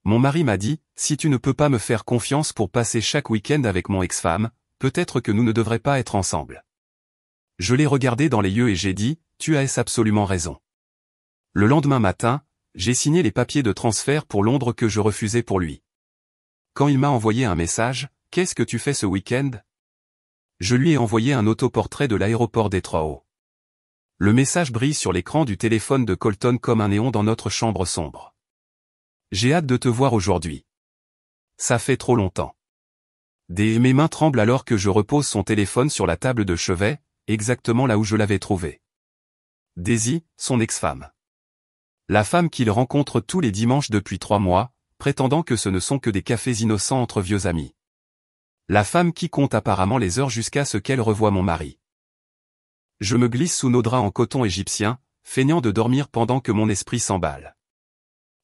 Mon mari m'a dit, si tu ne peux pas me faire confiance pour passer chaque week-end avec mon ex-femme, peut-être que nous ne devrions pas être ensemble. Je l'ai regardé dans les yeux et j'ai dit, tu as absolument raison. Le lendemain matin, j'ai signé les papiers de transfert pour Londres que je refusais pour lui. Quand il m'a envoyé un message, « Qu'est-ce que tu fais ce week-end ?» Je lui ai envoyé un autoportrait de l'aéroport d'Heathrow. Le message brille sur l'écran du téléphone de Colton comme un néon dans notre chambre sombre. J'ai hâte de te voir aujourd'hui. Ça fait trop longtemps. Mes mains tremblent alors que je repose son téléphone sur la table de chevet, exactement là où je l'avais trouvé. Daisy, son ex-femme. La femme qu'il rencontre tous les dimanches depuis 3 mois, prétendant que ce ne sont que des cafés innocents entre vieux amis. La femme qui compte apparemment les heures jusqu'à ce qu'elle revoie mon mari. Je me glisse sous nos draps en coton égyptien, feignant de dormir pendant que mon esprit s'emballe.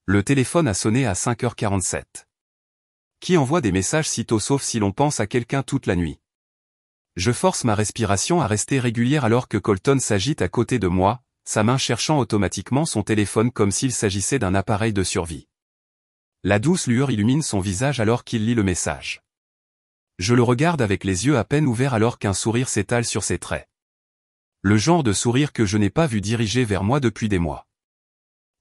Le téléphone a sonné à 5h47. Qui envoie des messages sitôt sauf si l'on pense à quelqu'un toute la nuit. Je force ma respiration à rester régulière alors que Colton s'agite à côté de moi, sa main cherchant automatiquement son téléphone comme s'il s'agissait d'un appareil de survie. La douce lueur illumine son visage alors qu'il lit le message. Je le regarde avec les yeux à peine ouverts alors qu'un sourire s'étale sur ses traits. Le genre de sourire que je n'ai pas vu diriger vers moi depuis des mois.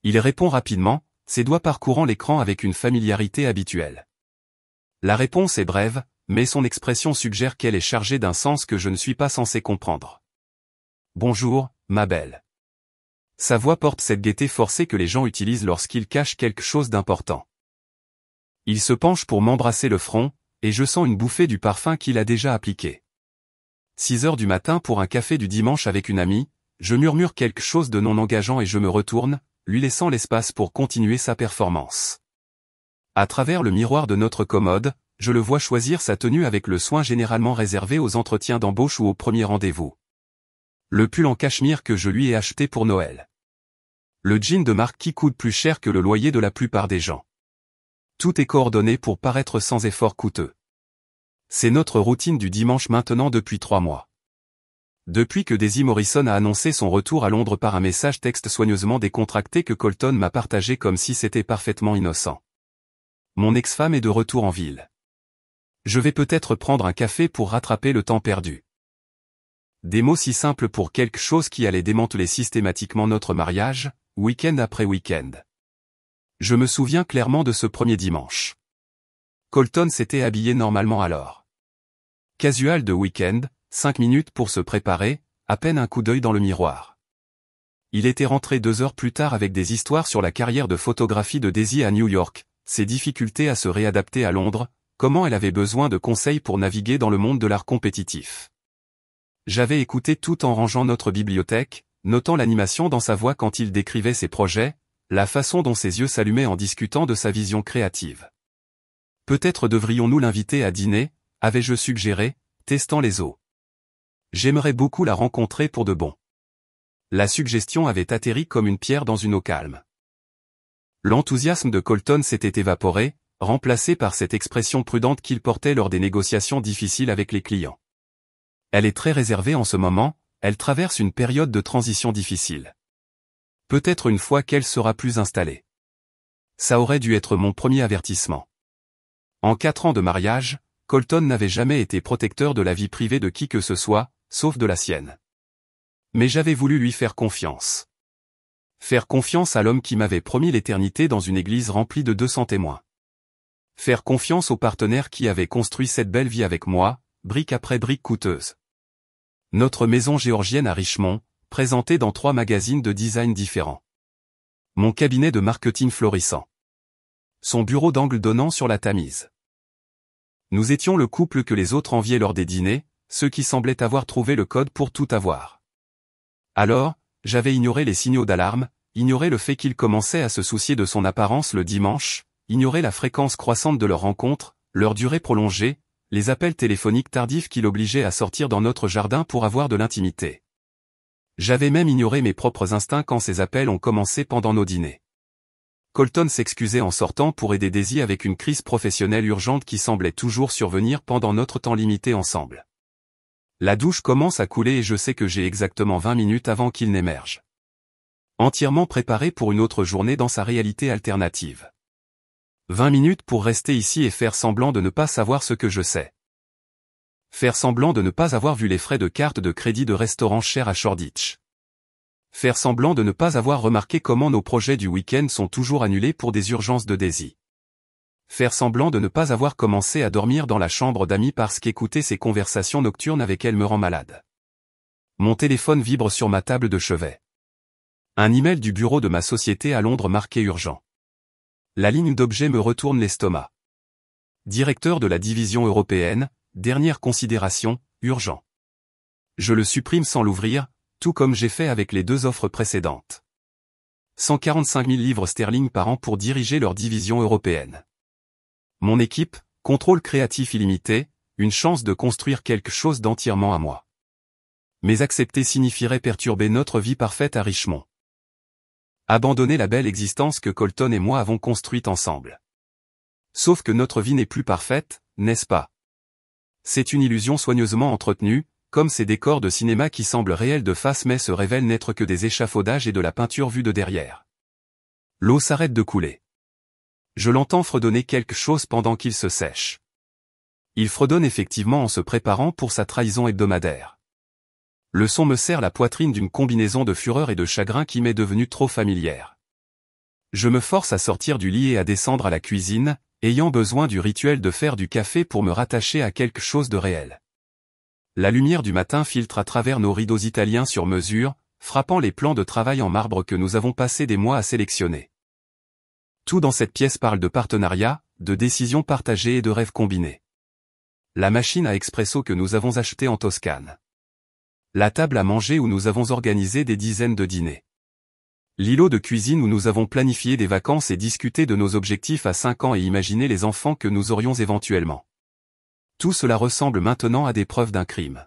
Il répond rapidement, ses doigts parcourant l'écran avec une familiarité habituelle. La réponse est brève, mais son expression suggère qu'elle est chargée d'un sens que je ne suis pas censé comprendre. Bonjour, ma belle. Sa voix porte cette gaieté forcée que les gens utilisent lorsqu'ils cachent quelque chose d'important. Il se penche pour m'embrasser le front, et je sens une bouffée du parfum qu'il a déjà appliqué. 6h du matin pour un café du dimanche avec une amie, je murmure quelque chose de non engageant et je me retourne, lui laissant l'espace pour continuer sa performance. À travers le miroir de notre commode, je le vois choisir sa tenue avec le soin généralement réservé aux entretiens d'embauche ou au premier rendez-vous. Le pull en cachemire que je lui ai acheté pour Noël. Le jean de marque qui coûte plus cher que le loyer de la plupart des gens. Tout est coordonné pour paraître sans effort coûteux. C'est notre routine du dimanche maintenant depuis 3 mois. Depuis que Daisy Morrison a annoncé son retour à Londres par un message texte soigneusement décontracté que Colton m'a partagé comme si c'était parfaitement innocent. Mon ex-femme est de retour en ville. Je vais peut-être prendre un café pour rattraper le temps perdu. Des mots si simples pour quelque chose qui allait démanteler systématiquement notre mariage, week-end après week-end. Je me souviens clairement de ce premier dimanche. Colton s'était habillé normalement alors. Casual de week-end, 5 minutes pour se préparer, à peine un coup d'œil dans le miroir. Il était rentré 2 heures plus tard avec des histoires sur la carrière de photographie de Daisy à New York, ses difficultés à se réadapter à Londres, comment elle avait besoin de conseils pour naviguer dans le monde de l'art compétitif. J'avais écouté tout en rangeant notre bibliothèque, notant l'animation dans sa voix quand il décrivait ses projets, la façon dont ses yeux s'allumaient en discutant de sa vision créative. Peut-être devrions-nous l'inviter à dîner, avais-je suggéré, testant les os. J'aimerais beaucoup la rencontrer pour de bon. La suggestion avait atterri comme une pierre dans une eau calme. L'enthousiasme de Colton s'était évaporé, remplacé par cette expression prudente qu'il portait lors des négociations difficiles avec les clients. Elle est très réservée en ce moment, elle traverse une période de transition difficile. Peut-être une fois qu'elle sera plus installée. Ça aurait dû être mon premier avertissement. En 4 ans de mariage, Colton n'avait jamais été protecteur de la vie privée de qui que ce soit, sauf de la sienne. Mais j'avais voulu lui faire confiance. Faire confiance à l'homme qui m'avait promis l'éternité dans une église remplie de 200 témoins. Faire confiance au partenaire qui avait construit cette belle vie avec moi, brique après brique coûteuse. Notre maison géorgienne à Richmond, présentée dans 3 magazines de design différents. Mon cabinet de marketing florissant. Son bureau d'angle donnant sur la Tamise. Nous étions le couple que les autres enviaient lors des dîners, ceux qui semblaient avoir trouvé le code pour tout avoir. Alors, j'avais ignoré les signaux d'alarme, ignoré le fait qu'il commençait à se soucier de son apparence le dimanche, ignoré la fréquence croissante de leurs rencontres, leur durée prolongée, les appels téléphoniques tardifs qui l'obligeaient à sortir dans notre jardin pour avoir de l'intimité. J'avais même ignoré mes propres instincts quand ces appels ont commencé pendant nos dîners. Colton s'excusait en sortant pour aider Daisy avec une crise professionnelle urgente qui semblait toujours survenir pendant notre temps limité ensemble. La douche commence à couler et je sais que j'ai exactement 20 minutes avant qu'il n'émerge. Entièrement préparé pour une autre journée dans sa réalité alternative. 20 minutes pour rester ici et faire semblant de ne pas savoir ce que je sais. Faire semblant de ne pas avoir vu les frais de carte de crédit de restaurant cher à Shoreditch. Faire semblant de ne pas avoir remarqué comment nos projets du week-end sont toujours annulés pour des urgences de Daisy. Faire semblant de ne pas avoir commencé à dormir dans la chambre d'amis parce qu'écouter ces conversations nocturnes avec elle me rend malade. Mon téléphone vibre sur ma table de chevet. Un email du bureau de ma société à Londres marqué urgent. La ligne d'objet me retourne l'estomac. Directeur de la division européenne, dernière considération, urgent. Je le supprime sans l'ouvrir, tout comme j'ai fait avec les 2 offres précédentes. 145 000 livres sterling par an pour diriger leur division européenne. Mon équipe, contrôle créatif illimité, une chance de construire quelque chose d'entièrement à moi. Mais accepter signifierait perturber notre vie parfaite à Richmond. Abandonner la belle existence que Colton et moi avons construite ensemble. Sauf que notre vie n'est plus parfaite, n'est-ce pas? C'est une illusion soigneusement entretenue, comme ces décors de cinéma qui semblent réels de face mais se révèlent n'être que des échafaudages et de la peinture vue de derrière. L'eau s'arrête de couler. Je l'entends fredonner quelque chose pendant qu'il se sèche. Il fredonne effectivement en se préparant pour sa trahison hebdomadaire. Le son me serre la poitrine d'une combinaison de fureur et de chagrin qui m'est devenue trop familière. Je me force à sortir du lit et à descendre à la cuisine, ayant besoin du rituel de faire du café pour me rattacher à quelque chose de réel. La lumière du matin filtre à travers nos rideaux italiens sur mesure, frappant les plans de travail en marbre que nous avons passé des mois à sélectionner. Tout dans cette pièce parle de partenariat, de décisions partagées et de rêves combinés. La machine à expresso que nous avons achetée en Toscane. La table à manger où nous avons organisé des dizaines de dîners. L'îlot de cuisine où nous avons planifié des vacances et discuté de nos objectifs à 5 ans et imaginé les enfants que nous aurions éventuellement. Tout cela ressemble maintenant à des preuves d'un crime.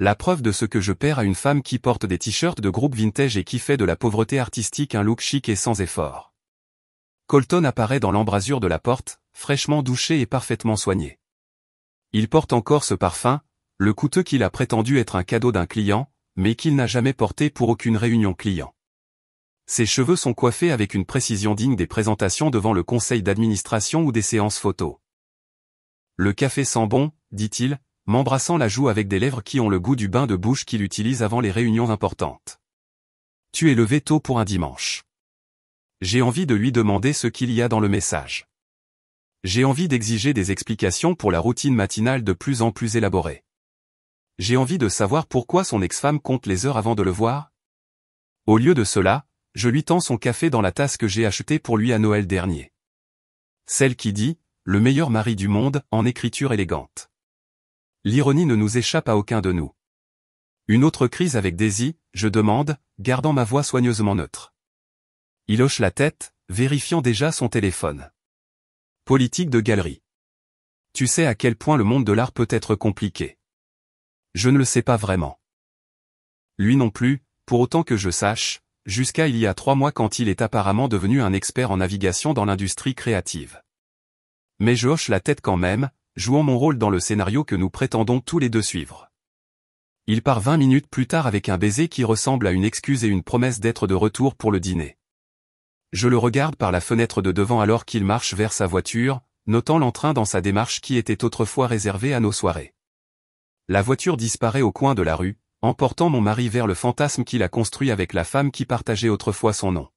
La preuve de ce que je perds à une femme qui porte des t-shirts de groupe vintage et qui fait de la pauvreté artistique un look chic et sans effort. Colton apparaît dans l'embrasure de la porte, fraîchement douché et parfaitement soigné. Il porte encore ce parfum, le coûteux qu'il a prétendu être un cadeau d'un client, mais qu'il n'a jamais porté pour aucune réunion client. Ses cheveux sont coiffés avec une précision digne des présentations devant le conseil d'administration ou des séances photos. Le café sent bon, dit-il, m'embrassant la joue avec des lèvres qui ont le goût du bain de bouche qu'il utilise avant les réunions importantes. Tu es levé tôt pour un dimanche. J'ai envie de lui demander ce qu'il y a dans le message. J'ai envie d'exiger des explications pour la routine matinale de plus en plus élaborée. J'ai envie de savoir pourquoi son ex-femme compte les heures avant de le voir. Au lieu de cela, je lui tends son café dans la tasse que j'ai achetée pour lui à Noël dernier. Celle qui dit « le meilleur mari du monde » en écriture élégante. L'ironie ne nous échappe à aucun de nous. Une autre crise avec Daisy, je demande, gardant ma voix soigneusement neutre. Il hoche la tête, vérifiant déjà son téléphone. Politique de galerie. Tu sais à quel point le monde de l'art peut être compliqué. Je ne le sais pas vraiment. Lui non plus, pour autant que je sache, jusqu'à il y a 3 mois quand il est apparemment devenu un expert en navigation dans l'industrie créative. Mais je hoche la tête quand même, jouant mon rôle dans le scénario que nous prétendons tous les deux suivre. Il part 20 minutes plus tard avec un baiser qui ressemble à une excuse et une promesse d'être de retour pour le dîner. Je le regarde par la fenêtre de devant alors qu'il marche vers sa voiture, notant l'entrain dans sa démarche qui était autrefois réservée à nos soirées. La voiture disparaît au coin de la rue, emportant mon mari vers le fantasme qu'il a construit avec la femme qui partageait autrefois son nom.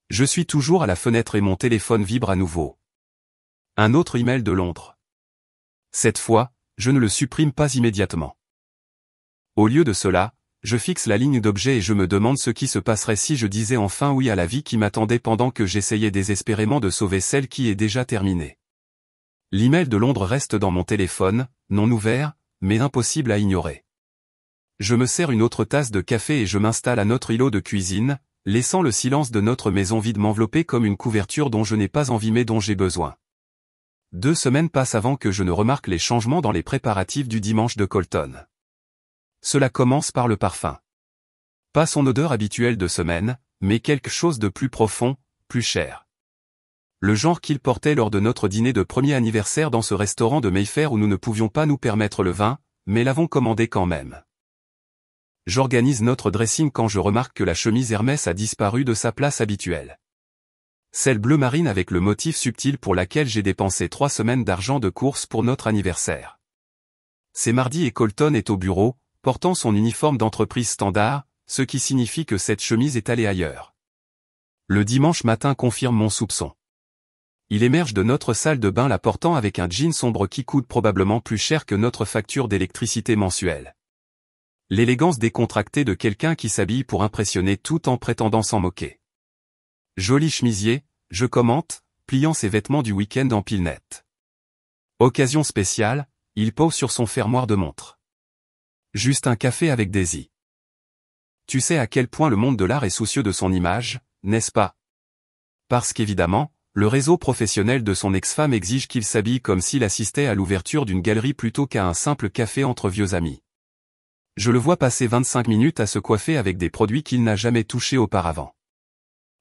Je suis toujours à la fenêtre et mon téléphone vibre à nouveau. Un autre email de Londres. Cette fois, je ne le supprime pas immédiatement. Au lieu de cela, je fixe la ligne d'objet et je me demande ce qui se passerait si je disais enfin oui à la vie qui m'attendait pendant que j'essayais désespérément de sauver celle qui est déjà terminée. L'email de Londres reste dans mon téléphone, non ouvert, mais impossible à ignorer. Je me sers une autre tasse de café et je m'installe à notre îlot de cuisine, laissant le silence de notre maison vide m'envelopper comme une couverture dont je n'ai pas envie mais dont j'ai besoin. 2 semaines passent avant que je ne remarque les changements dans les préparatifs du dimanche de Colton. Cela commence par le parfum. Pas son odeur habituelle de semaine, mais quelque chose de plus profond, plus cher. Le genre qu'il portait lors de notre dîner de premier anniversaire dans ce restaurant de Mayfair où nous ne pouvions pas nous permettre le vin, mais l'avons commandé quand même. J'organise notre dressing quand je remarque que la chemise Hermès a disparu de sa place habituelle. Celle bleu marine avec le motif subtil pour laquelle j'ai dépensé 3 semaines d'argent de course pour notre anniversaire. C'est mardi et Colton est au bureau, portant son uniforme d'entreprise standard, ce qui signifie que cette chemise est allée ailleurs. Le dimanche matin confirme mon soupçon. Il émerge de notre salle de bain la portant avec un jean sombre qui coûte probablement plus cher que notre facture d'électricité mensuelle. L'élégance décontractée de quelqu'un qui s'habille pour impressionner tout en prétendant s'en moquer. Joli chemisier, je commente, pliant ses vêtements du week-end en pile net. Occasion spéciale, il pose sur son fermoir de montre. Juste un café avec Daisy. Tu sais à quel point le monde de l'art est soucieux de son image, n'est-ce pas? Parce qu'évidemment, le réseau professionnel de son ex-femme exige qu'il s'habille comme s'il assistait à l'ouverture d'une galerie plutôt qu'à un simple café entre vieux amis. Je le vois passer 25 minutes à se coiffer avec des produits qu'il n'a jamais touchés auparavant.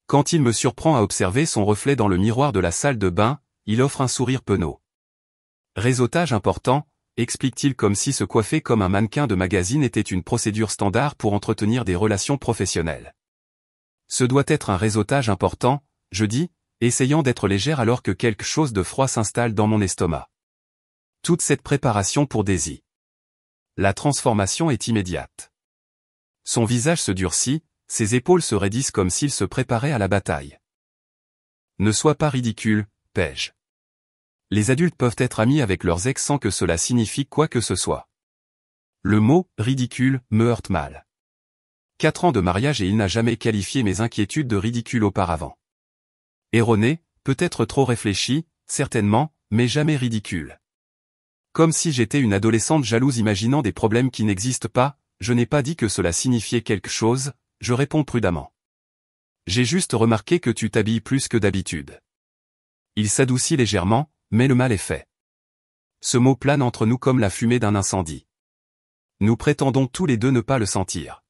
Quand il me surprend à observer son reflet dans le miroir de la salle de bain, il offre un sourire penaud. Réseautage important, explique-t-il comme si se coiffer comme un mannequin de magazine était une procédure standard pour entretenir des relations professionnelles. Ce doit être un réseautage important, je dis, essayant d'être légère alors que quelque chose de froid s'installe dans mon estomac. Toute cette préparation pour Daisy. La transformation est immédiate. Son visage se durcit, ses épaules se raidissent comme s'il se préparait à la bataille. Ne sois pas ridicule, Paige. Les adultes peuvent être amis avec leurs ex sans que cela signifie quoi que ce soit. Le mot « ridicule » me heurte mal. 4 ans de mariage et il n'a jamais qualifié mes inquiétudes de ridicule auparavant. Erroné, peut-être trop réfléchi, certainement, mais jamais ridicule. Comme si j'étais une adolescente jalouse imaginant des problèmes qui n'existent pas, je n'ai pas dit que cela signifiait quelque chose, je réponds prudemment. J'ai juste remarqué que tu t'habilles plus que d'habitude. Il s'adoucit légèrement, mais le mal est fait. Ce mot plane entre nous comme la fumée d'un incendie. Nous prétendons tous les deux ne pas le sentir.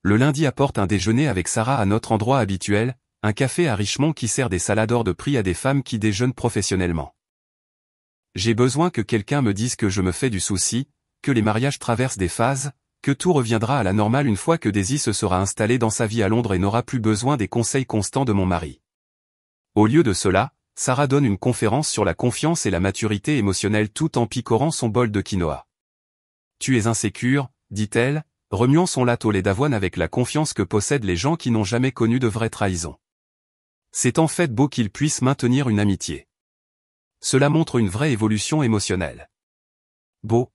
Le lundi apporte un déjeuner avec Sarah à notre endroit habituel, un café à Richmond qui sert des salades hors de prix à des femmes qui déjeunent professionnellement. J'ai besoin que quelqu'un me dise que je me fais du souci, que les mariages traversent des phases, que tout reviendra à la normale une fois que Daisy se sera installée dans sa vie à Londres et n'aura plus besoin des conseils constants de mon mari. Au lieu de cela, Sarah donne une conférence sur la confiance et la maturité émotionnelle tout en picorant son bol de quinoa. Tu es insécure, dit-elle, remuant son latte au lait d'avoine avec la confiance que possèdent les gens qui n'ont jamais connu de vraie trahison. C'est en fait beau qu'ils puissent maintenir une amitié. Cela montre une vraie évolution émotionnelle. Beau.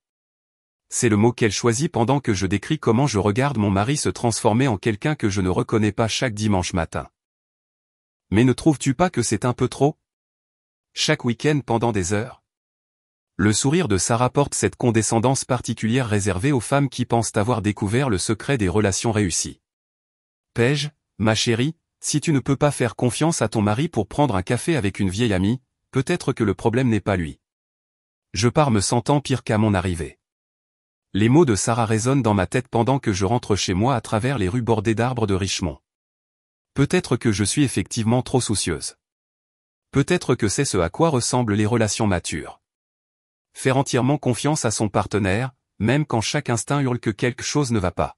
C'est le mot qu'elle choisit pendant que je décris comment je regarde mon mari se transformer en quelqu'un que je ne reconnais pas chaque dimanche matin. Mais ne trouves-tu pas que c'est un peu trop? Chaque week-end pendant des heures? Le sourire de Sarah porte cette condescendance particulière réservée aux femmes qui pensent avoir découvert le secret des relations réussies. Paige, ma chérie, si tu ne peux pas faire confiance à ton mari pour prendre un café avec une vieille amie, peut-être que le problème n'est pas lui. Je pars me sentant pire qu'à mon arrivée. Les mots de Sarah résonnent dans ma tête pendant que je rentre chez moi à travers les rues bordées d'arbres de Richmond. Peut-être que je suis effectivement trop soucieuse. Peut-être que c'est ce à quoi ressemblent les relations matures. Faire entièrement confiance à son partenaire, même quand chaque instinct hurle que quelque chose ne va pas.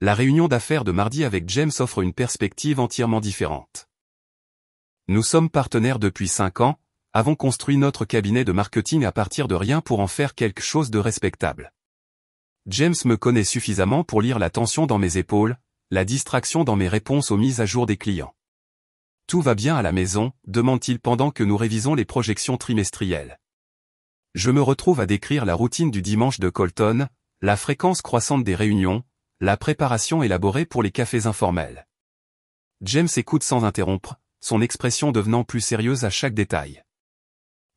La réunion d'affaires de mardi avec James offre une perspective entièrement différente. Nous sommes partenaires depuis 5 ans, avons construit notre cabinet de marketing à partir de rien pour en faire quelque chose de respectable. James me connaît suffisamment pour lire la tension dans mes épaules, la distraction dans mes réponses aux mises à jour des clients. Tout va bien à la maison, demande-t-il pendant que nous révisons les projections trimestrielles. Je me retrouve à décrire la routine du dimanche de Colton, la fréquence croissante des réunions, la préparation élaborée pour les cafés informels. James écoute sans interrompre, son expression devenant plus sérieuse à chaque détail.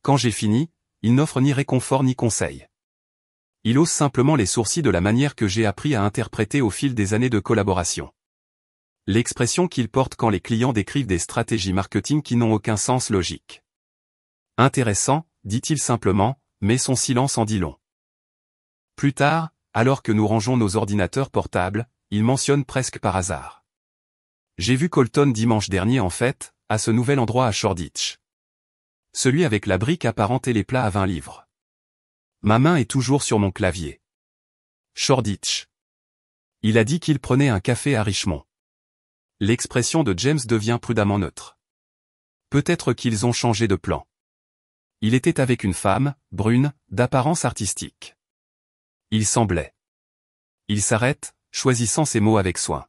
Quand j'ai fini, il n'offre ni réconfort ni conseil. Il hausse simplement les sourcils de la manière que j'ai appris à interpréter au fil des années de collaboration. L'expression qu'il porte quand les clients décrivent des stratégies marketing qui n'ont aucun sens logique. Intéressant, dit-il simplement, mais son silence en dit long. Plus tard, alors que nous rangeons nos ordinateurs portables, il mentionne presque par hasard. J'ai vu Colton dimanche dernier en fait, à ce nouvel endroit à Shoreditch. Celui avec la brique apparente et les plats à 20 livres. Ma main est toujours sur mon clavier. Shoreditch. Il a dit qu'il prenait un café à Richmond. L'expression de James devient prudemment neutre. Peut-être qu'ils ont changé de plan. Il était avec une femme, brune, d'apparence artistique. Il semblait. Il s'arrête, choisissant ses mots avec soin.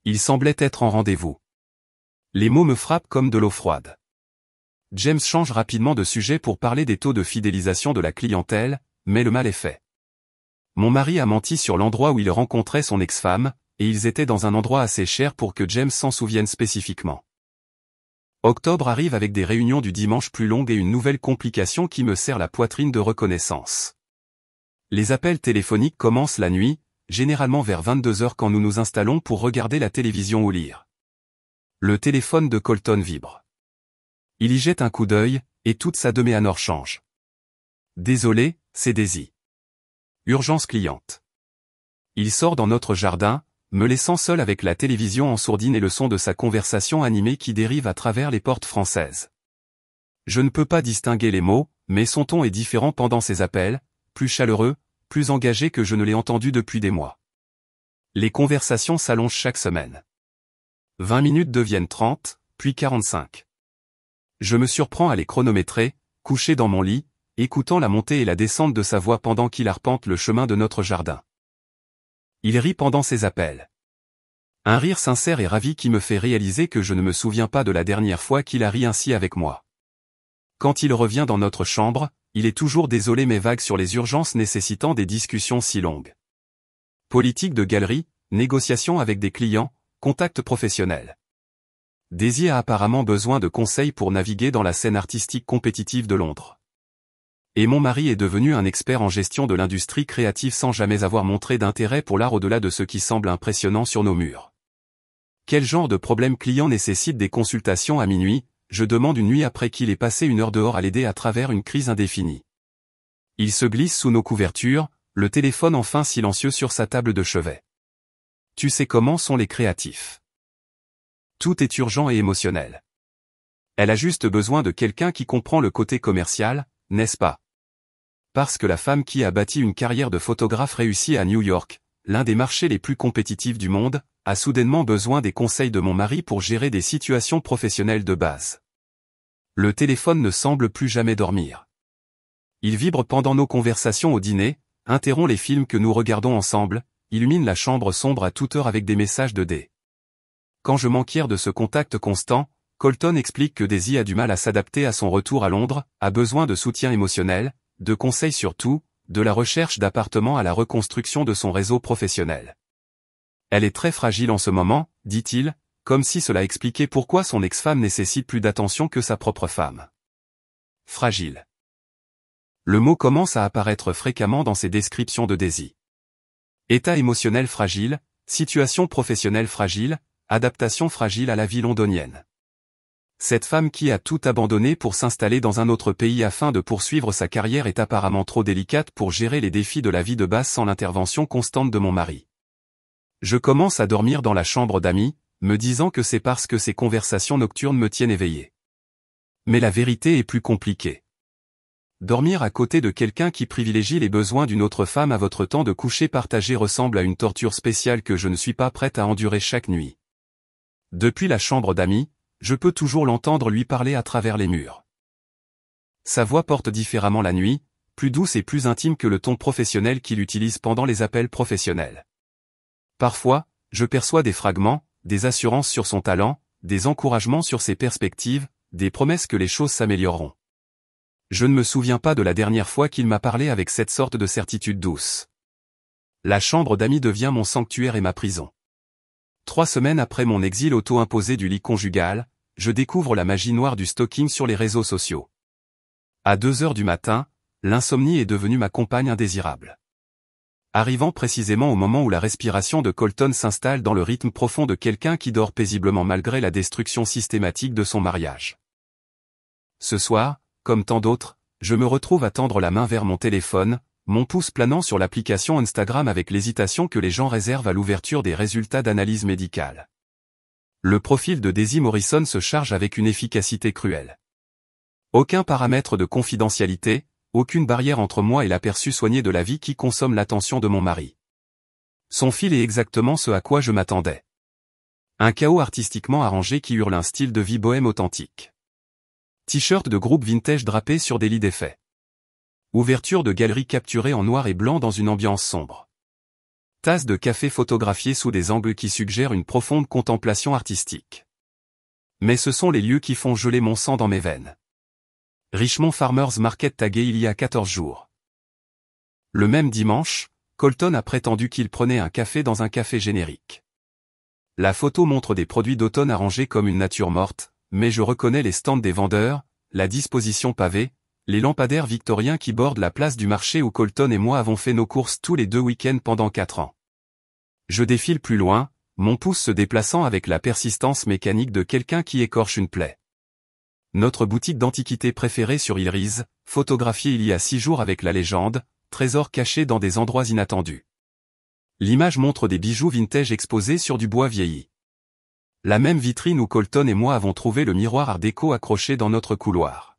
Il semblait être en rendez-vous. Les mots me frappent comme de l'eau froide. James change rapidement de sujet pour parler des taux de fidélisation de la clientèle, mais le mal est fait. Mon mari a menti sur l'endroit où il rencontrait son ex-femme, et ils étaient dans un endroit assez cher pour que James s'en souvienne spécifiquement. Octobre arrive avec des réunions du dimanche plus longues et une nouvelle complication qui me serre la poitrine de reconnaissance. Les appels téléphoniques commencent la nuit, généralement vers 22h quand nous nous installons pour regarder la télévision ou lire. Le téléphone de Colton vibre. Il y jette un coup d'œil, et toute sa deméanore change. Désolé, c'est Daisy. Urgence cliente. Il sort dans notre jardin, me laissant seul avec la télévision en sourdine et le son de sa conversation animée qui dérive à travers les portes françaises. Je ne peux pas distinguer les mots, mais son ton est différent pendant ses appels, plus chaleureux, plus engagé que je ne l'ai entendu depuis des mois. Les conversations s'allongent chaque semaine. 20 minutes deviennent 30, puis 45. Je me surprends à les chronométrer, couché dans mon lit, écoutant la montée et la descente de sa voix pendant qu'il arpente le chemin de notre jardin. Il rit pendant ses appels. Un rire sincère et ravi qui me fait réaliser que je ne me souviens pas de la dernière fois qu'il a ri ainsi avec moi. Quand il revient dans notre chambre, il est toujours désolé mais vague sur les urgences nécessitant des discussions si longues. Politique de galerie, négociation avec des clients, contact professionnel. Daisy a apparemment besoin de conseils pour naviguer dans la scène artistique compétitive de Londres. Et mon mari est devenu un expert en gestion de l'industrie créative sans jamais avoir montré d'intérêt pour l'art au-delà de ce qui semble impressionnant sur nos murs. Quel genre de problème client nécessite des consultations à minuit, je demande une nuit après qu'il ait passé une heure dehors à l'aider à travers une crise indéfinie. Il se glisse sous nos couvertures, le téléphone enfin silencieux sur sa table de chevet. Tu sais comment sont les créatifs. Tout est urgent et émotionnel. Elle a juste besoin de quelqu'un qui comprend le côté commercial, n'est-ce pas? Parce que la femme qui a bâti une carrière de photographe réussie à New York, l'un des marchés les plus compétitifs du monde, a soudainement besoin des conseils de mon mari pour gérer des situations professionnelles de base. Le téléphone ne semble plus jamais dormir. Il vibre pendant nos conversations au dîner, interrompt les films que nous regardons ensemble, illumine la chambre sombre à toute heure avec des messages de D. Quand je m'enquière de ce contact constant, Colton explique que Daisy a du mal à s'adapter à son retour à Londres, a besoin de soutien émotionnel, de conseils sur tout, de la recherche d'appartements à la reconstruction de son réseau professionnel. Elle est très fragile en ce moment, dit-il, comme si cela expliquait pourquoi son ex-femme nécessite plus d'attention que sa propre femme. Fragile. Le mot commence à apparaître fréquemment dans ses descriptions de Daisy. État émotionnel fragile, situation professionnelle fragile, adaptation fragile à la vie londonienne. Cette femme qui a tout abandonné pour s'installer dans un autre pays afin de poursuivre sa carrière est apparemment trop délicate pour gérer les défis de la vie de base sans l'intervention constante de mon mari. Je commence à dormir dans la chambre d'amis, me disant que c'est parce que ces conversations nocturnes me tiennent éveillé. Mais la vérité est plus compliquée. Dormir à côté de quelqu'un qui privilégie les besoins d'une autre femme à votre temps de coucher partagé ressemble à une torture spéciale que je ne suis pas prête à endurer chaque nuit. Depuis la chambre d'amis, je peux toujours l'entendre lui parler à travers les murs. Sa voix porte différemment la nuit, plus douce et plus intime que le ton professionnel qu'il utilise pendant les appels professionnels. Parfois, je perçois des fragments, des assurances sur son talent, des encouragements sur ses perspectives, des promesses que les choses s'amélioreront. Je ne me souviens pas de la dernière fois qu'il m'a parlé avec cette sorte de certitude douce. La chambre d'amis devient mon sanctuaire et ma prison. 3 semaines après mon exil auto-imposé du lit conjugal, je découvre la magie noire du stalking sur les réseaux sociaux. À 2 heures du matin, l'insomnie est devenue ma compagne indésirable. Arrivant précisément au moment où la respiration de Colton s'installe dans le rythme profond de quelqu'un qui dort paisiblement malgré la destruction systématique de son mariage. Ce soir, comme tant d'autres, je me retrouve à tendre la main vers mon téléphone, mon pouce planant sur l'application Instagram avec l'hésitation que les gens réservent à l'ouverture des résultats d'analyse médicale. Le profil de Daisy Morrison se charge avec une efficacité cruelle. Aucun paramètre de confidentialité, aucune barrière entre moi et l'aperçu soigné de la vie qui consomme l'attention de mon mari. Son fil est exactement ce à quoi je m'attendais. Un chaos artistiquement arrangé qui hurle un style de vie bohème authentique. T-shirt de groupe vintage drapé sur des lits défaits. Ouverture de galerie capturée en noir et blanc dans une ambiance sombre. Tasse de café photographiée sous des angles qui suggèrent une profonde contemplation artistique. Mais ce sont les lieux qui font geler mon sang dans mes veines. Richmond Farmers Market tagué il y a 14 jours. Le même dimanche, Colton a prétendu qu'il prenait un café dans un café générique. La photo montre des produits d'automne arrangés comme une nature morte, mais je reconnais les stands des vendeurs, la disposition pavée, les lampadaires victoriens qui bordent la place du marché où Colton et moi avons fait nos courses tous les 2 week-ends pendant 4 ans. Je défile plus loin, mon pouce se déplaçant avec la persistance mécanique de quelqu'un qui écorche une plaie. Notre boutique d'antiquités préférée sur Ilriz, photographiée il y a 6 jours avec la légende, trésors cachés dans des endroits inattendus. L'image montre des bijoux vintage exposés sur du bois vieilli. La même vitrine où Colton et moi avons trouvé le miroir art déco accroché dans notre couloir.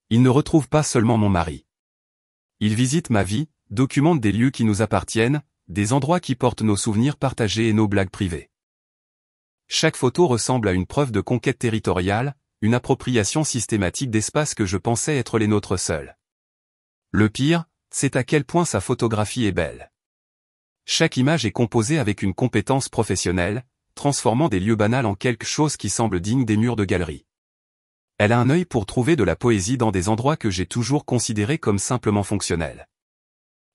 Il ne retrouve pas seulement mon mari. Il visite ma vie, documente des lieux qui nous appartiennent, des endroits qui portent nos souvenirs partagés et nos blagues privées. Chaque photo ressemble à une preuve de conquête territoriale, une appropriation systématique d'espaces que je pensais être les nôtres seuls. Le pire, c'est à quel point sa photographie est belle. Chaque image est composée avec une compétence professionnelle, transformant des lieux banals en quelque chose qui semble digne des murs de galerie. Elle a un œil pour trouver de la poésie dans des endroits que j'ai toujours considérés comme simplement fonctionnels.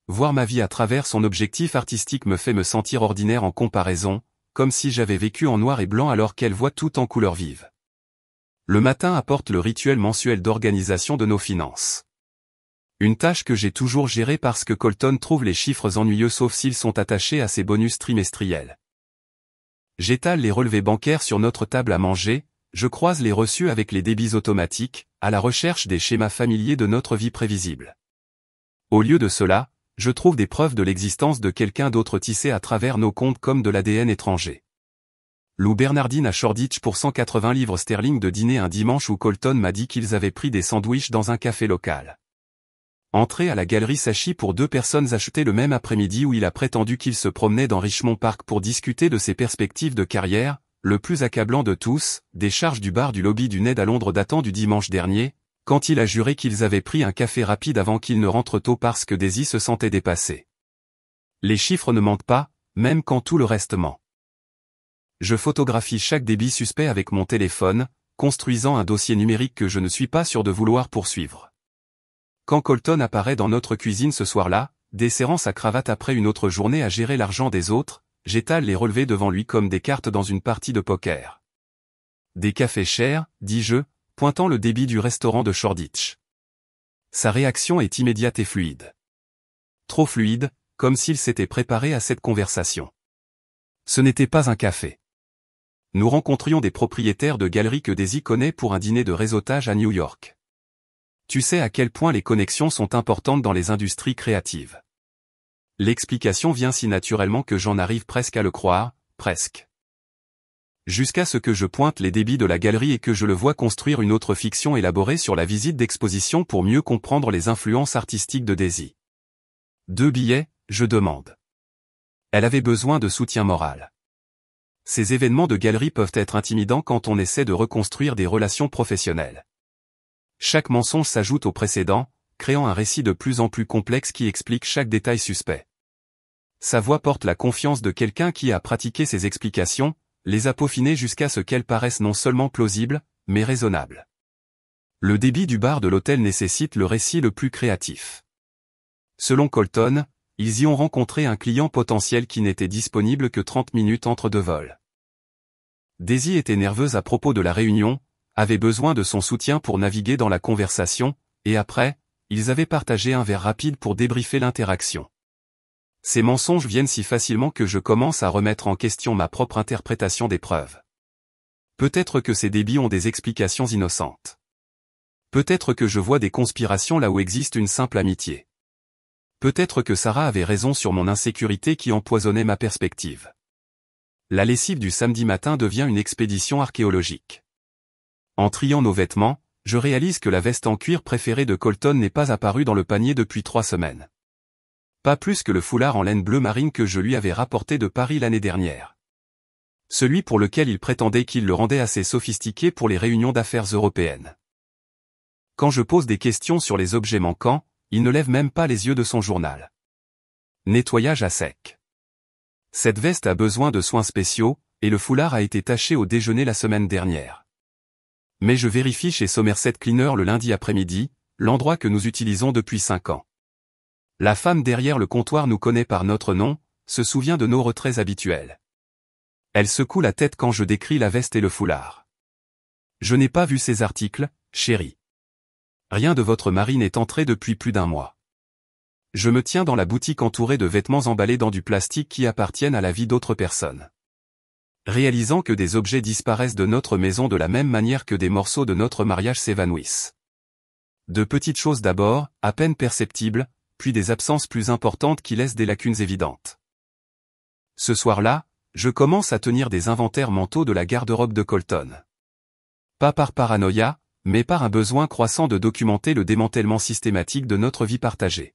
Voir ma vie à travers son objectif artistique me fait me sentir ordinaire en comparaison, comme si j'avais vécu en noir et blanc alors qu'elle voit tout en couleurs vives. Le matin apporte le rituel mensuel d'organisation de nos finances. Une tâche que j'ai toujours gérée parce que Colton trouve les chiffres ennuyeux sauf s'ils sont attachés à ses bonus trimestriels. J'étale les relevés bancaires sur notre table à manger, je croise les reçus avec les débits automatiques, à la recherche des schémas familiers de notre vie prévisible. Au lieu de cela, je trouve des preuves de l'existence de quelqu'un d'autre tissé à travers nos comptes comme de l'ADN étranger. Lou Bernardine à Shoreditch pour 180 livres sterling de dîner un dimanche où Colton m'a dit qu'ils avaient pris des sandwichs dans un café local. Entrée à la galerie Sachi pour 2 personnes achetées le même après-midi où il a prétendu qu'il se promenait dans Richmond Park pour discuter de ses perspectives de carrière, le plus accablant de tous, des charges du bar du lobby du Ned à Londres datant du dimanche dernier, quand il a juré qu'ils avaient pris un café rapide avant qu'il ne rentre tôt parce que Daisy se sentait dépassée. Les chiffres ne mentent pas, même quand tout le reste ment. Je photographie chaque débit suspect avec mon téléphone, construisant un dossier numérique que je ne suis pas sûr de vouloir poursuivre. Quand Colton apparaît dans notre cuisine ce soir-là, desserrant sa cravate après une autre journée à gérer l'argent des autres, j'étale les relevés devant lui comme des cartes dans une partie de poker. Des cafés chers, dis-je, pointant le débit du restaurant de Shoreditch. Sa réaction est immédiate et fluide. Trop fluide, comme s'il s'était préparé à cette conversation. Ce n'était pas un café. Nous rencontrions des propriétaires de galeries que Daisy connaît pour un dîner de réseautage à New York. Tu sais à quel point les connexions sont importantes dans les industries créatives. L'explication vient si naturellement que j'en arrive presque à le croire, presque. Jusqu'à ce que je pointe les débits de la galerie et que je le vois construire une autre fiction élaborée sur la visite d'exposition pour mieux comprendre les influences artistiques de Daisy. 2 billets, je demande. Elle avait besoin de soutien moral. Ces événements de galerie peuvent être intimidants quand on essaie de reconstruire des relations professionnelles. Chaque mensonge s'ajoute au précédent, créant un récit de plus en plus complexe qui explique chaque détail suspect. Sa voix porte la confiance de quelqu'un qui a pratiqué ses explications, les a peaufinées jusqu'à ce qu'elles paraissent non seulement plausibles, mais raisonnables. Le débit du bar de l'hôtel nécessite le récit le plus créatif. Selon Colton, ils y ont rencontré un client potentiel qui n'était disponible que 30 minutes entre 2 vols. Daisy était nerveuse à propos de la réunion, avait besoin de son soutien pour naviguer dans la conversation, et après, ils avaient partagé un verre rapide pour débriefer l'interaction. Ces mensonges viennent si facilement que je commence à remettre en question ma propre interprétation des preuves. Peut-être que ces débits ont des explications innocentes. Peut-être que je vois des conspirations là où existe une simple amitié. Peut-être que Sarah avait raison sur mon insécurité qui empoisonnait ma perspective. La lessive du samedi matin devient une expédition archéologique. En triant nos vêtements, je réalise que la veste en cuir préférée de Colton n'est pas apparue dans le panier depuis 3 semaines. Pas plus que le foulard en laine bleu marine que je lui avais rapporté de Paris l'année dernière. Celui pour lequel il prétendait qu'il le rendait assez sophistiqué pour les réunions d'affaires européennes. Quand je pose des questions sur les objets manquants, il ne lève même pas les yeux de son journal. Nettoyage à sec. Cette veste a besoin de soins spéciaux, et le foulard a été taché au déjeuner la semaine dernière. Mais je vérifie chez Somerset Cleaner le lundi après-midi, l'endroit que nous utilisons depuis 5 ans. La femme derrière le comptoir nous connaît par notre nom, se souvient de nos retraits habituels. Elle secoue la tête quand je décris la veste et le foulard. Je n'ai pas vu ces articles, chérie. Rien de votre mari n'est entré depuis plus d'1 mois. Je me tiens dans la boutique entourée de vêtements emballés dans du plastique qui appartiennent à la vie d'autres personnes. Réalisant que des objets disparaissent de notre maison de la même manière que des morceaux de notre mariage s'évanouissent. De petites choses d'abord, à peine perceptibles, puis des absences plus importantes qui laissent des lacunes évidentes. Ce soir-là, je commence à tenir des inventaires mentaux de la garde-robe de Colton. Pas par paranoïa, mais par un besoin croissant de documenter le démantèlement systématique de notre vie partagée.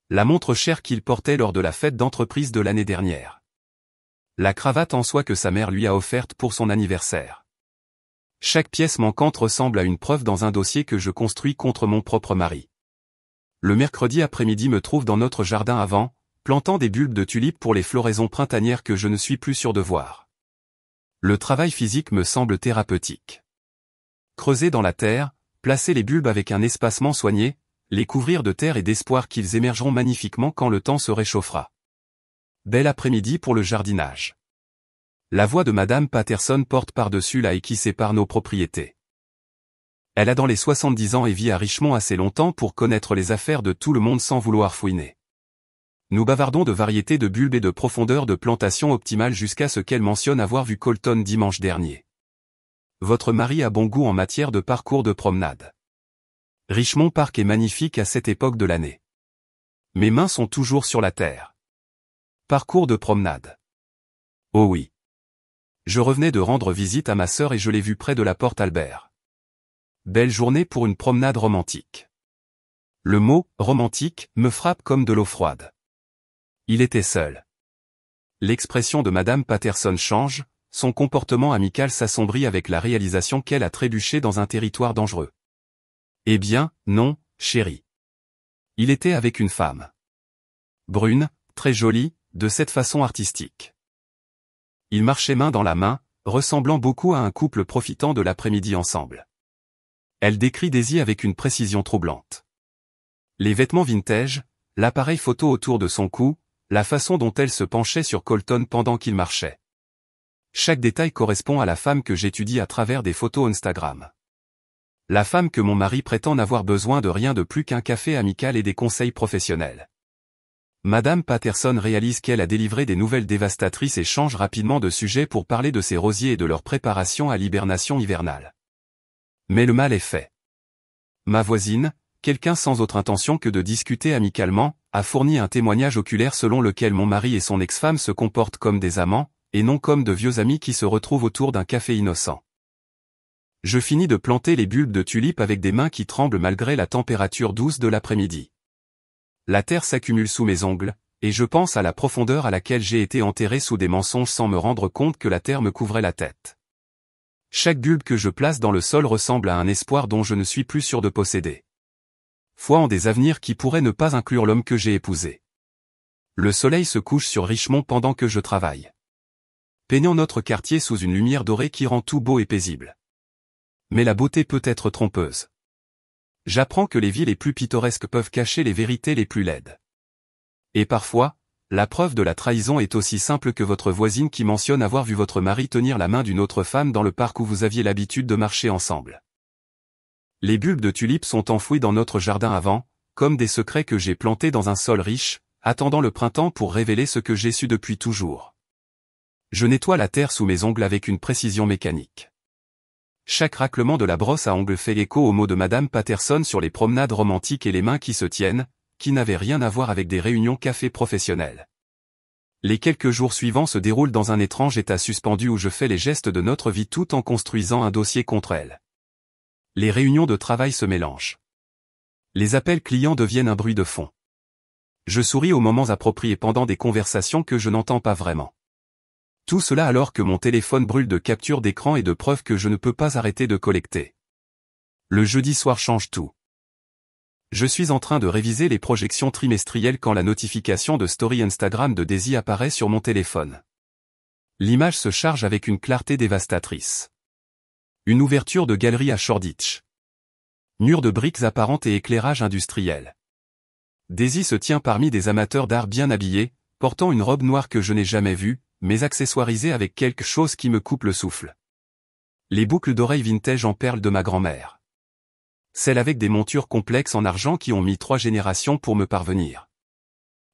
La montre chère qu'il portait lors de la fête d'entreprise de l'année dernière. La cravate en soie que sa mère lui a offerte pour son anniversaire. Chaque pièce manquante ressemble à une preuve dans un dossier que je construis contre mon propre mari. Le mercredi après-midi me trouve dans notre jardin avant, plantant des bulbes de tulipes pour les floraisons printanières que je ne suis plus sûr de voir. Le travail physique me semble thérapeutique. Creuser dans la terre, placer les bulbes avec un espacement soigné, les couvrir de terre et d'espoir qu'ils émergeront magnifiquement quand le temps se réchauffera. Bel après-midi pour le jardinage. La voix de Madame Patterson porte par-dessus la haie qui sépare nos propriétés. Elle a dans les 70 ans et vit à Richmond assez longtemps pour connaître les affaires de tout le monde sans vouloir fouiner. Nous bavardons de variétés de bulbes et de profondeur de plantation optimale jusqu'à ce qu'elle mentionne avoir vu Colton dimanche dernier. Votre mari a bon goût en matière de parcours de promenade. Richmond Park est magnifique à cette époque de l'année. Mes mains sont toujours sur la terre. Parcours de promenade. Oh oui. Je revenais de rendre visite à ma sœur et je l'ai vue près de la porte Albert. Belle journée pour une promenade romantique. Le mot « romantique » me frappe comme de l'eau froide. Il était seul. L'expression de Madame Patterson change, son comportement amical s'assombrit avec la réalisation qu'elle a trébuché dans un territoire dangereux. Eh bien, non, chérie. Il était avec une femme. Brune, très jolie, de cette façon artistique. Ils marchaient main dans la main, ressemblant beaucoup à un couple profitant de l'après-midi ensemble. Elle décrit Daisy avec une précision troublante. Les vêtements vintage, l'appareil photo autour de son cou, la façon dont elle se penchait sur Colton pendant qu'il marchait. Chaque détail correspond à la femme que j'étudie à travers des photos Instagram. La femme que mon mari prétend n'avoir besoin de rien de plus qu'un café amical et des conseils professionnels. Madame Patterson réalise qu'elle a délivré des nouvelles dévastatrices et change rapidement de sujet pour parler de ses rosiers et de leur préparation à l'hibernation hivernale. Mais le mal est fait. Ma voisine, quelqu'un sans autre intention que de discuter amicalement, a fourni un témoignage oculaire selon lequel mon mari et son ex-femme se comportent comme des amants, et non comme de vieux amis qui se retrouvent autour d'un café innocent. Je finis de planter les bulbes de tulipes avec des mains qui tremblent malgré la température douce de l'après-midi. La terre s'accumule sous mes ongles, et je pense à la profondeur à laquelle j'ai été enterré sous des mensonges sans me rendre compte que la terre me couvrait la tête. Chaque bulbe que je place dans le sol ressemble à un espoir dont je ne suis plus sûr de posséder. Foi en des avenirs qui pourraient ne pas inclure l'homme que j'ai épousé. Le soleil se couche sur Richmond pendant que je travaille. Peignant notre quartier sous une lumière dorée qui rend tout beau et paisible. Mais la beauté peut être trompeuse. J'apprends que les villes les plus pittoresques peuvent cacher les vérités les plus laides. Et parfois, la preuve de la trahison est aussi simple que votre voisine qui mentionne avoir vu votre mari tenir la main d'une autre femme dans le parc où vous aviez l'habitude de marcher ensemble. Les bulbes de tulipes sont enfouis dans notre jardin avant, comme des secrets que j'ai plantés dans un sol riche, attendant le printemps pour révéler ce que j'ai su depuis toujours. Je nettoie la terre sous mes ongles avec une précision mécanique. Chaque raclement de la brosse à ongles fait écho aux mots de Madame Patterson sur les promenades romantiques et les mains qui se tiennent, qui n'avaient rien à voir avec des réunions café professionnelles. Les quelques jours suivants se déroulent dans un étrange état suspendu où je fais les gestes de notre vie tout en construisant un dossier contre elle. Les réunions de travail se mélangent. Les appels clients deviennent un bruit de fond. Je souris aux moments appropriés pendant des conversations que je n'entends pas vraiment. Tout cela alors que mon téléphone brûle de captures d'écran et de preuves que je ne peux pas arrêter de collecter. Le jeudi soir change tout. Je suis en train de réviser les projections trimestrielles quand la notification de story Instagram de Daisy apparaît sur mon téléphone. L'image se charge avec une clarté dévastatrice. Une ouverture de galerie à Shoreditch. Mur de briques apparentes et éclairage industriel. Daisy se tient parmi des amateurs d'art bien habillés, portant une robe noire que je n'ai jamais vue, mais accessoirisée avec quelque chose qui me coupe le souffle. Les boucles d'oreilles vintage en perles de ma grand-mère. Celles avec des montures complexes en argent qui ont mis 3 générations pour me parvenir.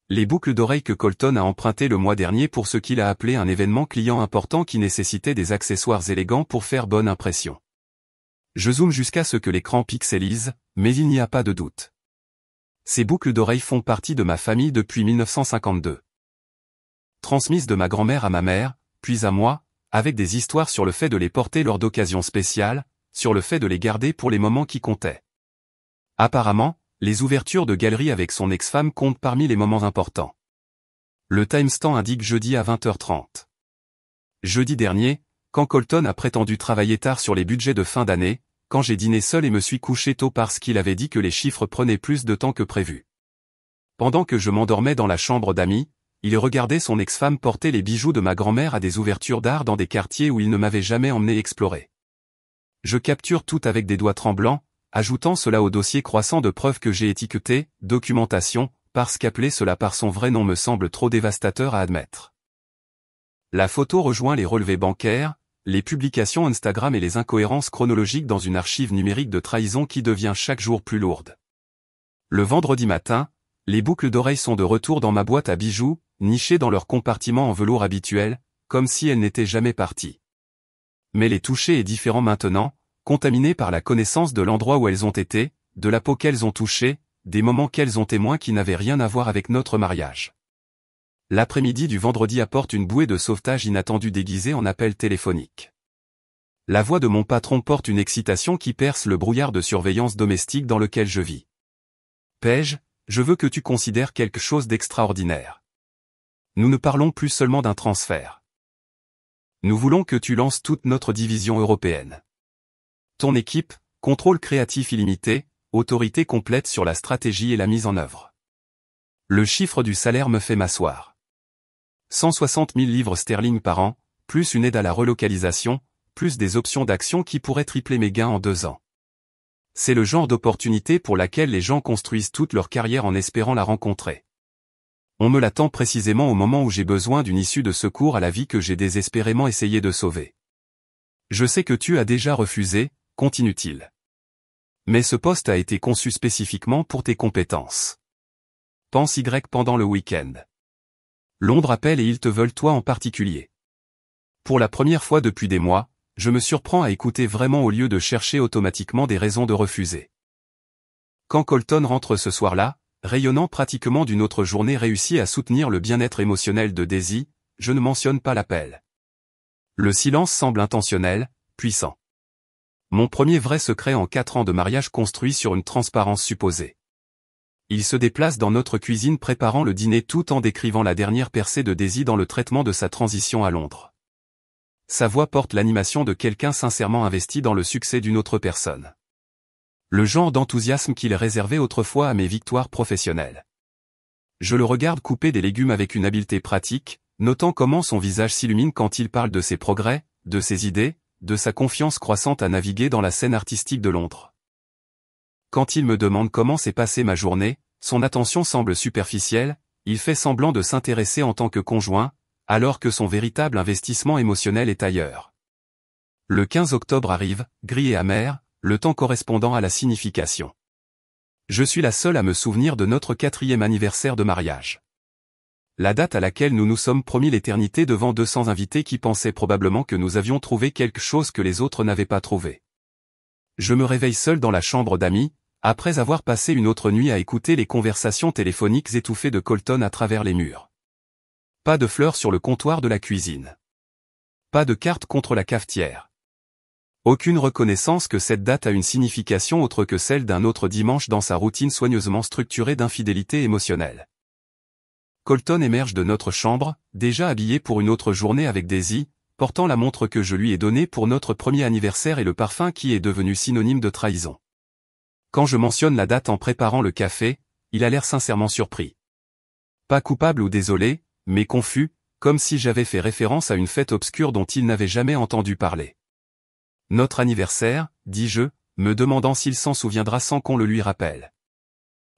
Les boucles d'oreilles que Colton a empruntées le mois dernier pour ce qu'il a appelé un événement client important qui nécessitait des accessoires élégants pour faire bonne impression. Je zoome jusqu'à ce que l'écran pixelise, mais il n'y a pas de doute. Ces boucles d'oreilles font partie de ma famille depuis 1952. Transmises de ma grand-mère à ma mère, puis à moi, avec des histoires sur le fait de les porter lors d'occasions spéciales, sur le fait de les garder pour les moments qui comptaient. Apparemment, les ouvertures de galeries avec son ex-femme comptent parmi les moments importants. Le timestamp indique jeudi à 20h30. Jeudi dernier, quand Colton a prétendu travailler tard sur les budgets de fin d'année, quand j'ai dîné seul et me suis couché tôt parce qu'il avait dit que les chiffres prenaient plus de temps que prévu. Pendant que je m'endormais dans la chambre d'amis, il regardait son ex-femme porter les bijoux de ma grand-mère à des ouvertures d'art dans des quartiers où il ne m'avait jamais emmené explorer. Je capture tout avec des doigts tremblants, ajoutant cela au dossier croissant de preuves que j'ai étiqueté « documentation », parce qu'appeler cela par son vrai nom me semble trop dévastateur à admettre. La photo rejoint les relevés bancaires, les publications Instagram et les incohérences chronologiques dans une archive numérique de trahison qui devient chaque jour plus lourde. Le vendredi matin, les boucles d'oreilles sont de retour dans ma boîte à bijoux, nichées dans leur compartiment en velours habituel, comme si elles n'étaient jamais parties. Mais les toucher est différent maintenant, contaminé par la connaissance de l'endroit où elles ont été, de la peau qu'elles ont touchée, des moments qu'elles ont témoins qui n'avaient rien à voir avec notre mariage. L'après-midi du vendredi apporte une bouée de sauvetage inattendue déguisée en appel téléphonique. La voix de mon patron porte une excitation qui perce le brouillard de surveillance domestique dans lequel je vis. Paige, je veux que tu considères quelque chose d'extraordinaire. Nous ne parlons plus seulement d'un transfert. Nous voulons que tu lances toute notre division européenne. Ton équipe, contrôle créatif illimité, autorité complète sur la stratégie et la mise en œuvre. Le chiffre du salaire me fait m'asseoir. 160 000 livres sterling par an, plus une aide à la relocalisation, plus des options d'action qui pourraient tripler mes gains en 2 ans. C'est le genre d'opportunité pour laquelle les gens construisent toute leur carrière en espérant la rencontrer. On me l'attend précisément au moment où j'ai besoin d'une issue de secours à la vie que j'ai désespérément essayé de sauver. Je sais que tu as déjà refusé, continue-t-il. Mais ce poste a été conçu spécifiquement pour tes compétences. Pense Y pendant le week-end. Londres appelle et ils te veulent toi en particulier. Pour la première fois depuis des mois, je me surprends à écouter vraiment au lieu de chercher automatiquement des raisons de refuser. Quand Colton rentre ce soir-là, rayonnant pratiquement d'une autre journée réussie à soutenir le bien-être émotionnel de Daisy, je ne mentionne pas l'appel. Le silence semble intentionnel, puissant. Mon premier vrai secret en 4 ans de mariage construit sur une transparence supposée. Il se déplace dans notre cuisine préparant le dîner tout en décrivant la dernière percée de Daisy dans le traitement de sa transition à Londres. Sa voix porte l'animation de quelqu'un sincèrement investi dans le succès d'une autre personne. Le genre d'enthousiasme qu'il réservait autrefois à mes victoires professionnelles. Je le regarde couper des légumes avec une habileté pratique, notant comment son visage s'illumine quand il parle de ses progrès, de ses idées, de sa confiance croissante à naviguer dans la scène artistique de Londres. Quand il me demande comment s'est passée ma journée, son attention semble superficielle, il fait semblant de s'intéresser en tant que conjoint, alors que son véritable investissement émotionnel est ailleurs. Le 15 octobre arrive, gris et amer, le temps correspondant à la signification. Je suis la seule à me souvenir de notre 4e anniversaire de mariage. La date à laquelle nous nous sommes promis l'éternité devant 200 invités qui pensaient probablement que nous avions trouvé quelque chose que les autres n'avaient pas trouvé. Je me réveille seul dans la chambre d'amis, après avoir passé une autre nuit à écouter les conversations téléphoniques étouffées de Colton à travers les murs. Pas de fleurs sur le comptoir de la cuisine. Pas de carte contre la cafetière. Aucune reconnaissance que cette date a une signification autre que celle d'un autre dimanche dans sa routine soigneusement structurée d'infidélité émotionnelle. Colton émerge de notre chambre, déjà habillé pour une autre journée avec Daisy, portant la montre que je lui ai donnée pour notre premier anniversaire et le parfum qui est devenu synonyme de trahison. Quand je mentionne la date en préparant le café, il a l'air sincèrement surpris. Pas coupable ou désolé, mais confus, comme si j'avais fait référence à une fête obscure dont il n'avait jamais entendu parler. Notre anniversaire, dis-je, me demandant s'il s'en souviendra sans qu'on le lui rappelle.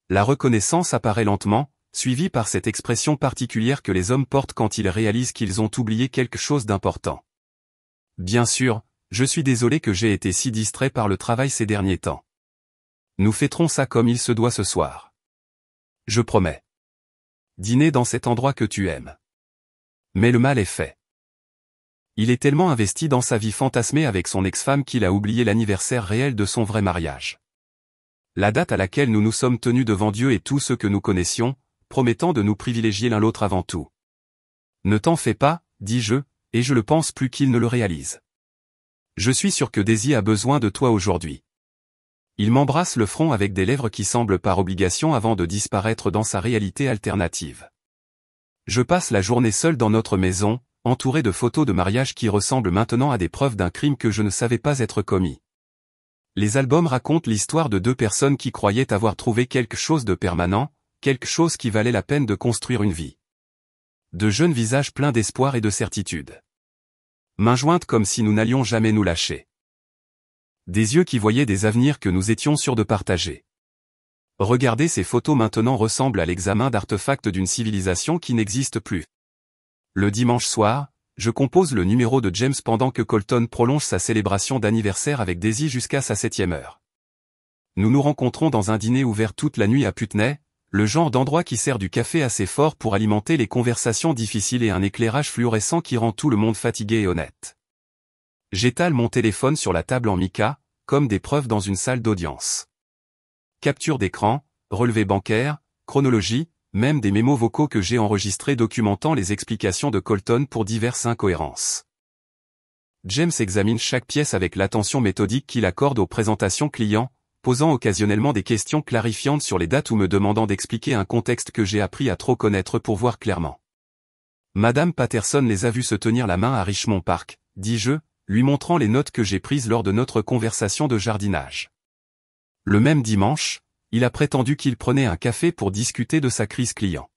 La reconnaissance apparaît lentement, suivie par cette expression particulière que les hommes portent quand ils réalisent qu'ils ont oublié quelque chose d'important. Bien sûr, je suis désolé que j'ai été si distrait par le travail ces derniers temps. Nous fêterons ça comme il se doit ce soir. Je promets. Dîner dans cet endroit que tu aimes. Mais le mal est fait. Il est tellement investi dans sa vie fantasmée avec son ex-femme qu'il a oublié l'anniversaire réel de son vrai mariage. La date à laquelle nous nous sommes tenus devant Dieu et tous ceux que nous connaissions, promettant de nous privilégier l'un l'autre avant tout. Ne t'en fais pas, dis-je, et je le pense plus qu'il ne le réalise. Je suis sûr que Daisy a besoin de toi aujourd'hui. Il m'embrasse le front avec des lèvres qui semblent par obligation avant de disparaître dans sa réalité alternative. Je passe la journée seul dans notre maison, entouré de photos de mariage qui ressemblent maintenant à des preuves d'un crime que je ne savais pas être commis. Les albums racontent l'histoire de deux personnes qui croyaient avoir trouvé quelque chose de permanent, quelque chose qui valait la peine de construire une vie. De jeunes visages pleins d'espoir et de certitude. Mains jointes comme si nous n'allions jamais nous lâcher. Des yeux qui voyaient des avenirs que nous étions sûrs de partager. Regarder ces photos maintenant ressemble à l'examen d'artefacts d'une civilisation qui n'existe plus. Le dimanche soir, je compose le numéro de James pendant que Colton prolonge sa célébration d'anniversaire avec Daisy jusqu'à sa 7e heure. Nous nous rencontrons dans un dîner ouvert toute la nuit à Putney, le genre d'endroit qui sert du café assez fort pour alimenter les conversations difficiles et un éclairage fluorescent qui rend tout le monde fatigué et honnête. J'étale mon téléphone sur la table en mica, comme des preuves dans une salle d'audience. Capture d'écran, relevé bancaire, chronologie, même des mémos vocaux que j'ai enregistrés documentant les explications de Colton pour diverses incohérences. James examine chaque pièce avec l'attention méthodique qu'il accorde aux présentations clients, posant occasionnellement des questions clarifiantes sur les dates ou me demandant d'expliquer un contexte que j'ai appris à trop connaître pour voir clairement. Madame Patterson les a vus se tenir la main à Richmond Park, dis-je, lui montrant les notes que j'ai prises lors de notre conversation de jardinage. Le même dimanche, il a prétendu qu'il prenait un café pour discuter de sa crise client.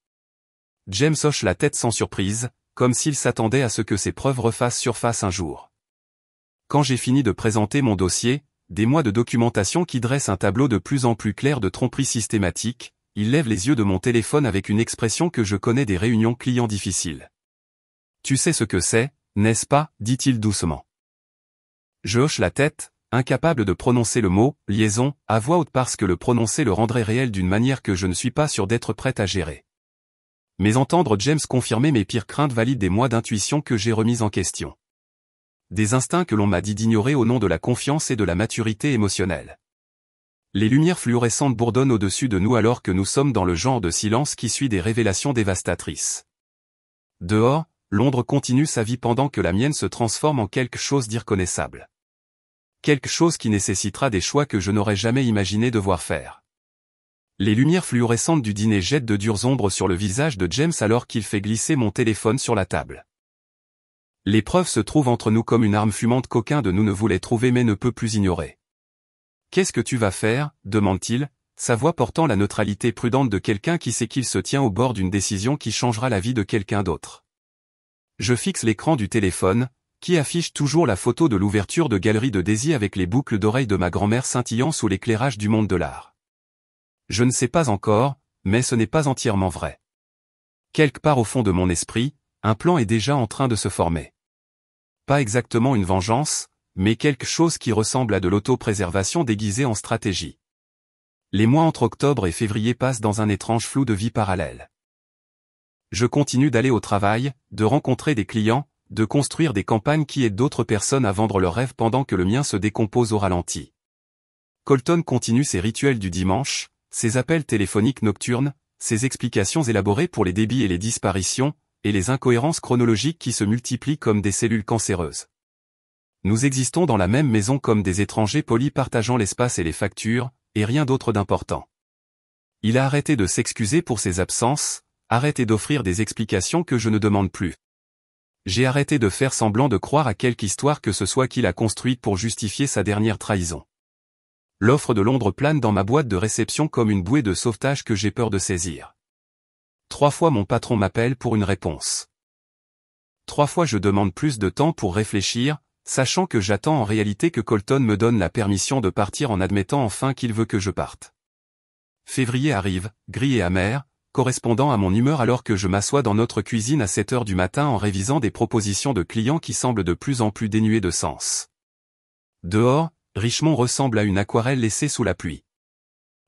James hoche la tête sans surprise, comme s'il s'attendait à ce que ses preuves refassent surface un jour. Quand j'ai fini de présenter mon dossier, des mois de documentation qui dressent un tableau de plus en plus clair de tromperie systématique, il lève les yeux de mon téléphone avec une expression que je connais des réunions clients difficiles. « Tu sais ce que c'est, n'est-ce pas » dit-il doucement. Je hoche la tête, incapable de prononcer le mot « liaison » à voix haute parce que le prononcer le rendrait réel d'une manière que je ne suis pas sûr d'être prête à gérer. Mais entendre James confirmer mes pires craintes valide des mois d'intuition que j'ai remises en question. Des instincts que l'on m'a dit d'ignorer au nom de la confiance et de la maturité émotionnelle. Les lumières fluorescentes bourdonnent au-dessus de nous alors que nous sommes dans le genre de silence qui suit des révélations dévastatrices. Dehors, Londres continue sa vie pendant que la mienne se transforme en quelque chose d'irreconnaissable. Quelque chose qui nécessitera des choix que je n'aurais jamais imaginé devoir faire. Les lumières fluorescentes du dîner jettent de dures ombres sur le visage de James alors qu'il fait glisser mon téléphone sur la table. L'épreuve se trouve entre nous comme une arme fumante qu'aucun de nous ne voulait trouver mais ne peut plus ignorer. « Qu'est-ce que tu vas faire » demande-t-il, sa voix portant la neutralité prudente de quelqu'un qui sait qu'il se tient au bord d'une décision qui changera la vie de quelqu'un d'autre. Je fixe l'écran du téléphone, qui affiche toujours la photo de l'ouverture de galerie de Daisy avec les boucles d'oreilles de ma grand-mère scintillant sous l'éclairage du monde de l'art. Je ne sais pas encore, mais ce n'est pas entièrement vrai. Quelque part au fond de mon esprit, un plan est déjà en train de se former. Pas exactement une vengeance, mais quelque chose qui ressemble à de l'autopréservation déguisée en stratégie. Les mois entre octobre et février passent dans un étrange flou de vie parallèle. Je continue d'aller au travail, de rencontrer des clients, de construire des campagnes qui aident d'autres personnes à vendre leurs rêves pendant que le mien se décompose au ralenti. Colton continue ses rituels du dimanche, ses appels téléphoniques nocturnes, ses explications élaborées pour les débits et les disparitions, et les incohérences chronologiques qui se multiplient comme des cellules cancéreuses. Nous existons dans la même maison comme des étrangers polis partageant l'espace et les factures, et rien d'autre d'important. Il a arrêté de s'excuser pour ses absences, arrêté d'offrir des explications que je ne demande plus. J'ai arrêté de faire semblant de croire à quelque histoire que ce soit qu'il a construite pour justifier sa dernière trahison. L'offre de Londres plane dans ma boîte de réception comme une bouée de sauvetage que j'ai peur de saisir. 3 fois mon patron m'appelle pour une réponse. 3 fois je demande plus de temps pour réfléchir, sachant que j'attends en réalité que Colton me donne la permission de partir en admettant enfin qu'il veut que je parte. Février arrive, gris et amer, correspondant à mon humeur alors que je m'assois dans notre cuisine à 7 heures du matin en révisant des propositions de clients qui semblent de plus en plus dénuées de sens. Dehors, Richmond ressemble à une aquarelle laissée sous la pluie.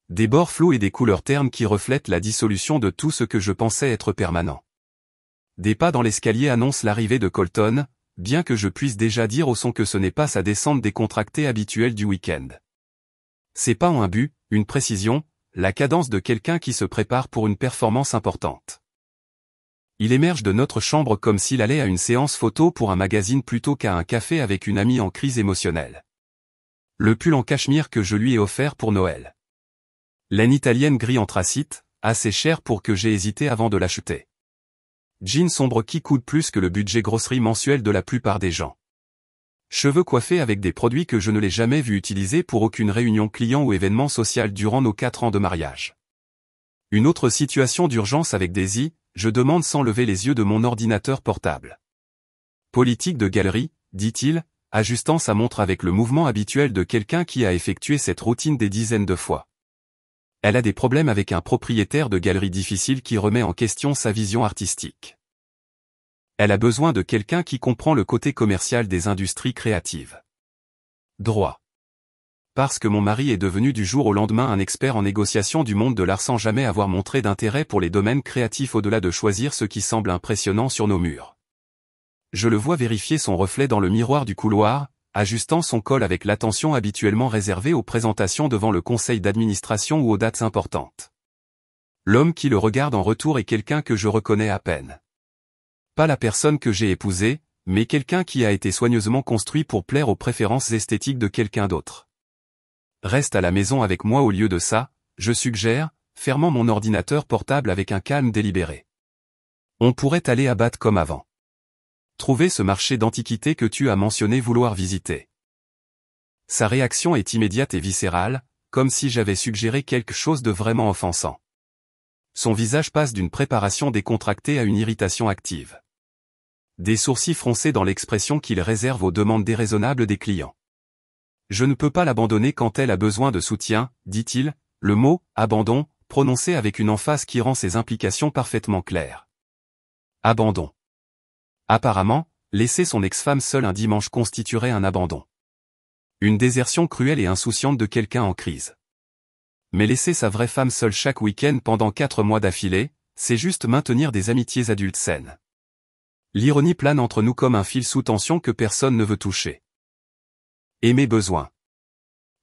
Des bords flous et des couleurs ternes qui reflètent la dissolution de tout ce que je pensais être permanent. Des pas dans l'escalier annoncent l'arrivée de Colton, bien que je puisse déjà dire au son que ce n'est pas sa descente décontractée habituelle du week-end. Ses pas ont un but, une précision, la cadence de quelqu'un qui se prépare pour une performance importante. Il émerge de notre chambre comme s'il allait à une séance photo pour un magazine plutôt qu'à un café avec une amie en crise émotionnelle. Le pull en cachemire que je lui ai offert pour Noël. Laine italienne gris anthracite, assez cher pour que j'ai hésité avant de l'acheter. Jean sombre qui coûte plus que le budget grosserie mensuel de la plupart des gens. Cheveux coiffés avec des produits que je ne l'ai jamais vu utiliser pour aucune réunion client ou événement social durant nos 4 ans de mariage. Une autre situation d'urgence avec Daisy, je demande sans lever les yeux de mon ordinateur portable. Politique de galerie, dit-il, ajustant sa montre avec le mouvement habituel de quelqu'un qui a effectué cette routine des dizaines de fois. Elle a des problèmes avec un propriétaire de galerie difficile qui remet en question sa vision artistique. Elle a besoin de quelqu'un qui comprend le côté commercial des industries créatives. Droit. Parce que mon mari est devenu du jour au lendemain un expert en négociation du monde de l'art sans jamais avoir montré d'intérêt pour les domaines créatifs au-delà de choisir ce qui semble impressionnant sur nos murs. Je le vois vérifier son reflet dans le miroir du couloir, ajustant son col avec l'attention habituellement réservée aux présentations devant le conseil d'administration ou aux dates importantes. L'homme qui le regarde en retour est quelqu'un que je reconnais à peine. Pas la personne que j'ai épousée, mais quelqu'un qui a été soigneusement construit pour plaire aux préférences esthétiques de quelqu'un d'autre. Reste à la maison avec moi au lieu de ça, je suggère, fermant mon ordinateur portable avec un calme délibéré. On pourrait aller à Bath comme avant. Trouver ce marché d'antiquités que tu as mentionné vouloir visiter. Sa réaction est immédiate et viscérale, comme si j'avais suggéré quelque chose de vraiment offensant. Son visage passe d'une préparation décontractée à une irritation active. Des sourcils froncés dans l'expression qu'il réserve aux demandes déraisonnables des clients. Je ne peux pas l'abandonner quand elle a besoin de soutien, dit-il, le mot « abandon » prononcé avec une emphase qui rend ses implications parfaitement claires. Abandon. Apparemment, laisser son ex-femme seule un dimanche constituerait un abandon. Une désertion cruelle et insouciante de quelqu'un en crise. Mais laisser sa vraie femme seule chaque week-end pendant 4 mois d'affilée, c'est juste maintenir des amitiés adultes saines. L'ironie plane entre nous comme un fil sous tension que personne ne veut toucher. Et mes besoins.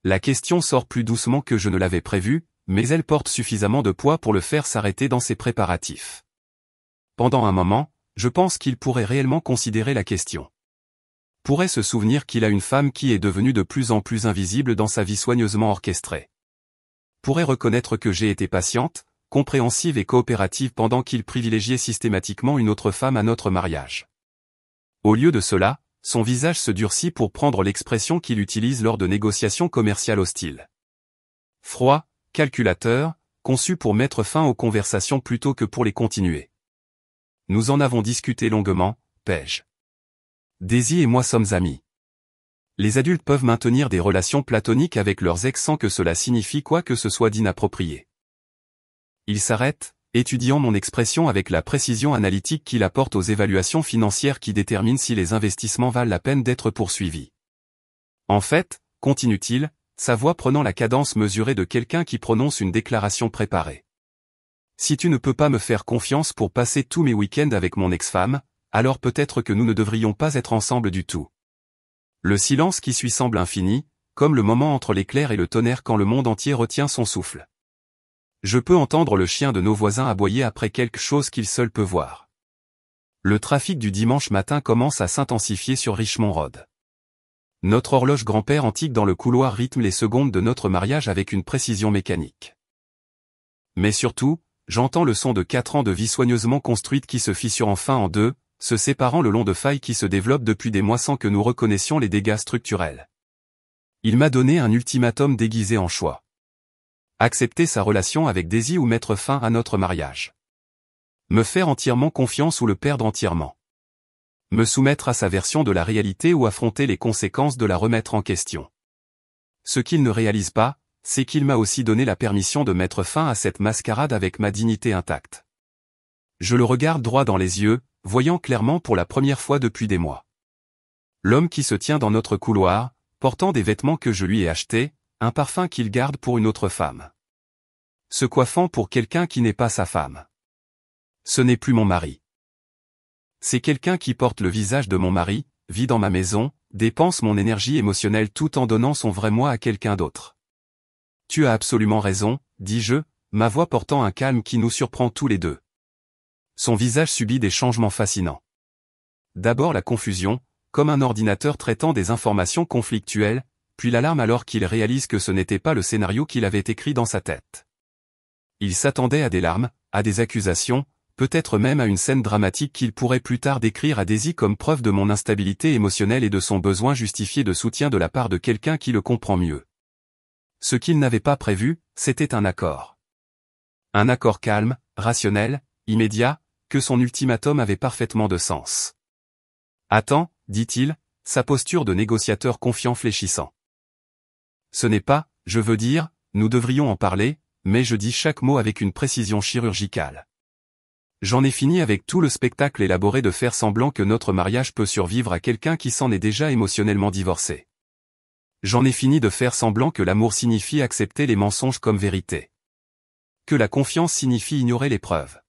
La question sort plus doucement que je ne l'avais prévu, mais elle porte suffisamment de poids pour le faire s'arrêter dans ses préparatifs. Pendant un moment, je pense qu'il pourrait réellement considérer la question. Pourrait se souvenir qu'il a une femme qui est devenue de plus en plus invisible dans sa vie soigneusement orchestrée. Pourrait reconnaître que j'ai été patiente, compréhensive et coopérative pendant qu'il privilégiait systématiquement une autre femme à notre mariage. Au lieu de cela, son visage se durcit pour prendre l'expression qu'il utilise lors de négociations commerciales hostiles. Froid, calculateur, conçu pour mettre fin aux conversations plutôt que pour les continuer. Nous en avons discuté longuement, Paige. Daisy et moi sommes amis. Les adultes peuvent maintenir des relations platoniques avec leurs ex sans que cela signifie quoi que ce soit d'inapproprié. Il s'arrête, étudiant mon expression avec la précision analytique qu'il apporte aux évaluations financières qui déterminent si les investissements valent la peine d'être poursuivis. En fait, continue-t-il, sa voix prenant la cadence mesurée de quelqu'un qui prononce une déclaration préparée. Si tu ne peux pas me faire confiance pour passer tous mes week-ends avec mon ex-femme, alors peut-être que nous ne devrions pas être ensemble du tout. Le silence qui suit semble infini, comme le moment entre l'éclair et le tonnerre quand le monde entier retient son souffle. Je peux entendre le chien de nos voisins aboyer après quelque chose qu'il seul peut voir. Le trafic du dimanche matin commence à s'intensifier sur Richmond Road. Notre horloge grand-père antique dans le couloir rythme les secondes de notre mariage avec une précision mécanique. Mais surtout, j'entends le son de 4 ans de vie soigneusement construite qui se fissure enfin en deux, se séparant le long de failles qui se développent depuis des mois sans que nous reconnaissions les dégâts structurels. Il m'a donné un ultimatum déguisé en choix. Accepter sa relation avec Daisy ou mettre fin à notre mariage. Me faire entièrement confiance ou le perdre entièrement. Me soumettre à sa version de la réalité ou affronter les conséquences de la remettre en question. Ce qu'il ne réalise pas, c'est qu'il m'a aussi donné la permission de mettre fin à cette mascarade avec ma dignité intacte. Je le regarde droit dans les yeux, voyant clairement pour la première fois depuis des mois. L'homme qui se tient dans notre couloir, portant des vêtements que je lui ai achetés, un parfum qu'il garde pour une autre femme. Se coiffant pour quelqu'un qui n'est pas sa femme. Ce n'est plus mon mari. C'est quelqu'un qui porte le visage de mon mari, vit dans ma maison, dépense mon énergie émotionnelle tout en donnant son vrai moi à quelqu'un d'autre. Tu as absolument raison, dis-je, ma voix portant un calme qui nous surprend tous les deux. Son visage subit des changements fascinants. D'abord la confusion, comme un ordinateur traitant des informations conflictuelles, puis l'alarme alors qu'il réalise que ce n'était pas le scénario qu'il avait écrit dans sa tête. Il s'attendait à des larmes, à des accusations, peut-être même à une scène dramatique qu'il pourrait plus tard décrire à Daisy comme preuve de mon instabilité émotionnelle et de son besoin justifié de soutien de la part de quelqu'un qui le comprend mieux. Ce qu'il n'avait pas prévu, c'était un accord. Un accord calme, rationnel, immédiat, que son ultimatum avait parfaitement de sens. « Attends, dit-il, sa posture de négociateur confiant fléchissant. Ce n'est pas, je veux dire, nous devrions en parler, mais je dis chaque mot avec une précision chirurgicale. J'en ai fini avec tout le spectacle élaboré de faire semblant que notre mariage peut survivre à quelqu'un qui s'en est déjà émotionnellement divorcé. J'en ai fini de faire semblant que l'amour signifie accepter les mensonges comme vérité. Que la confiance signifie ignorer les preuves.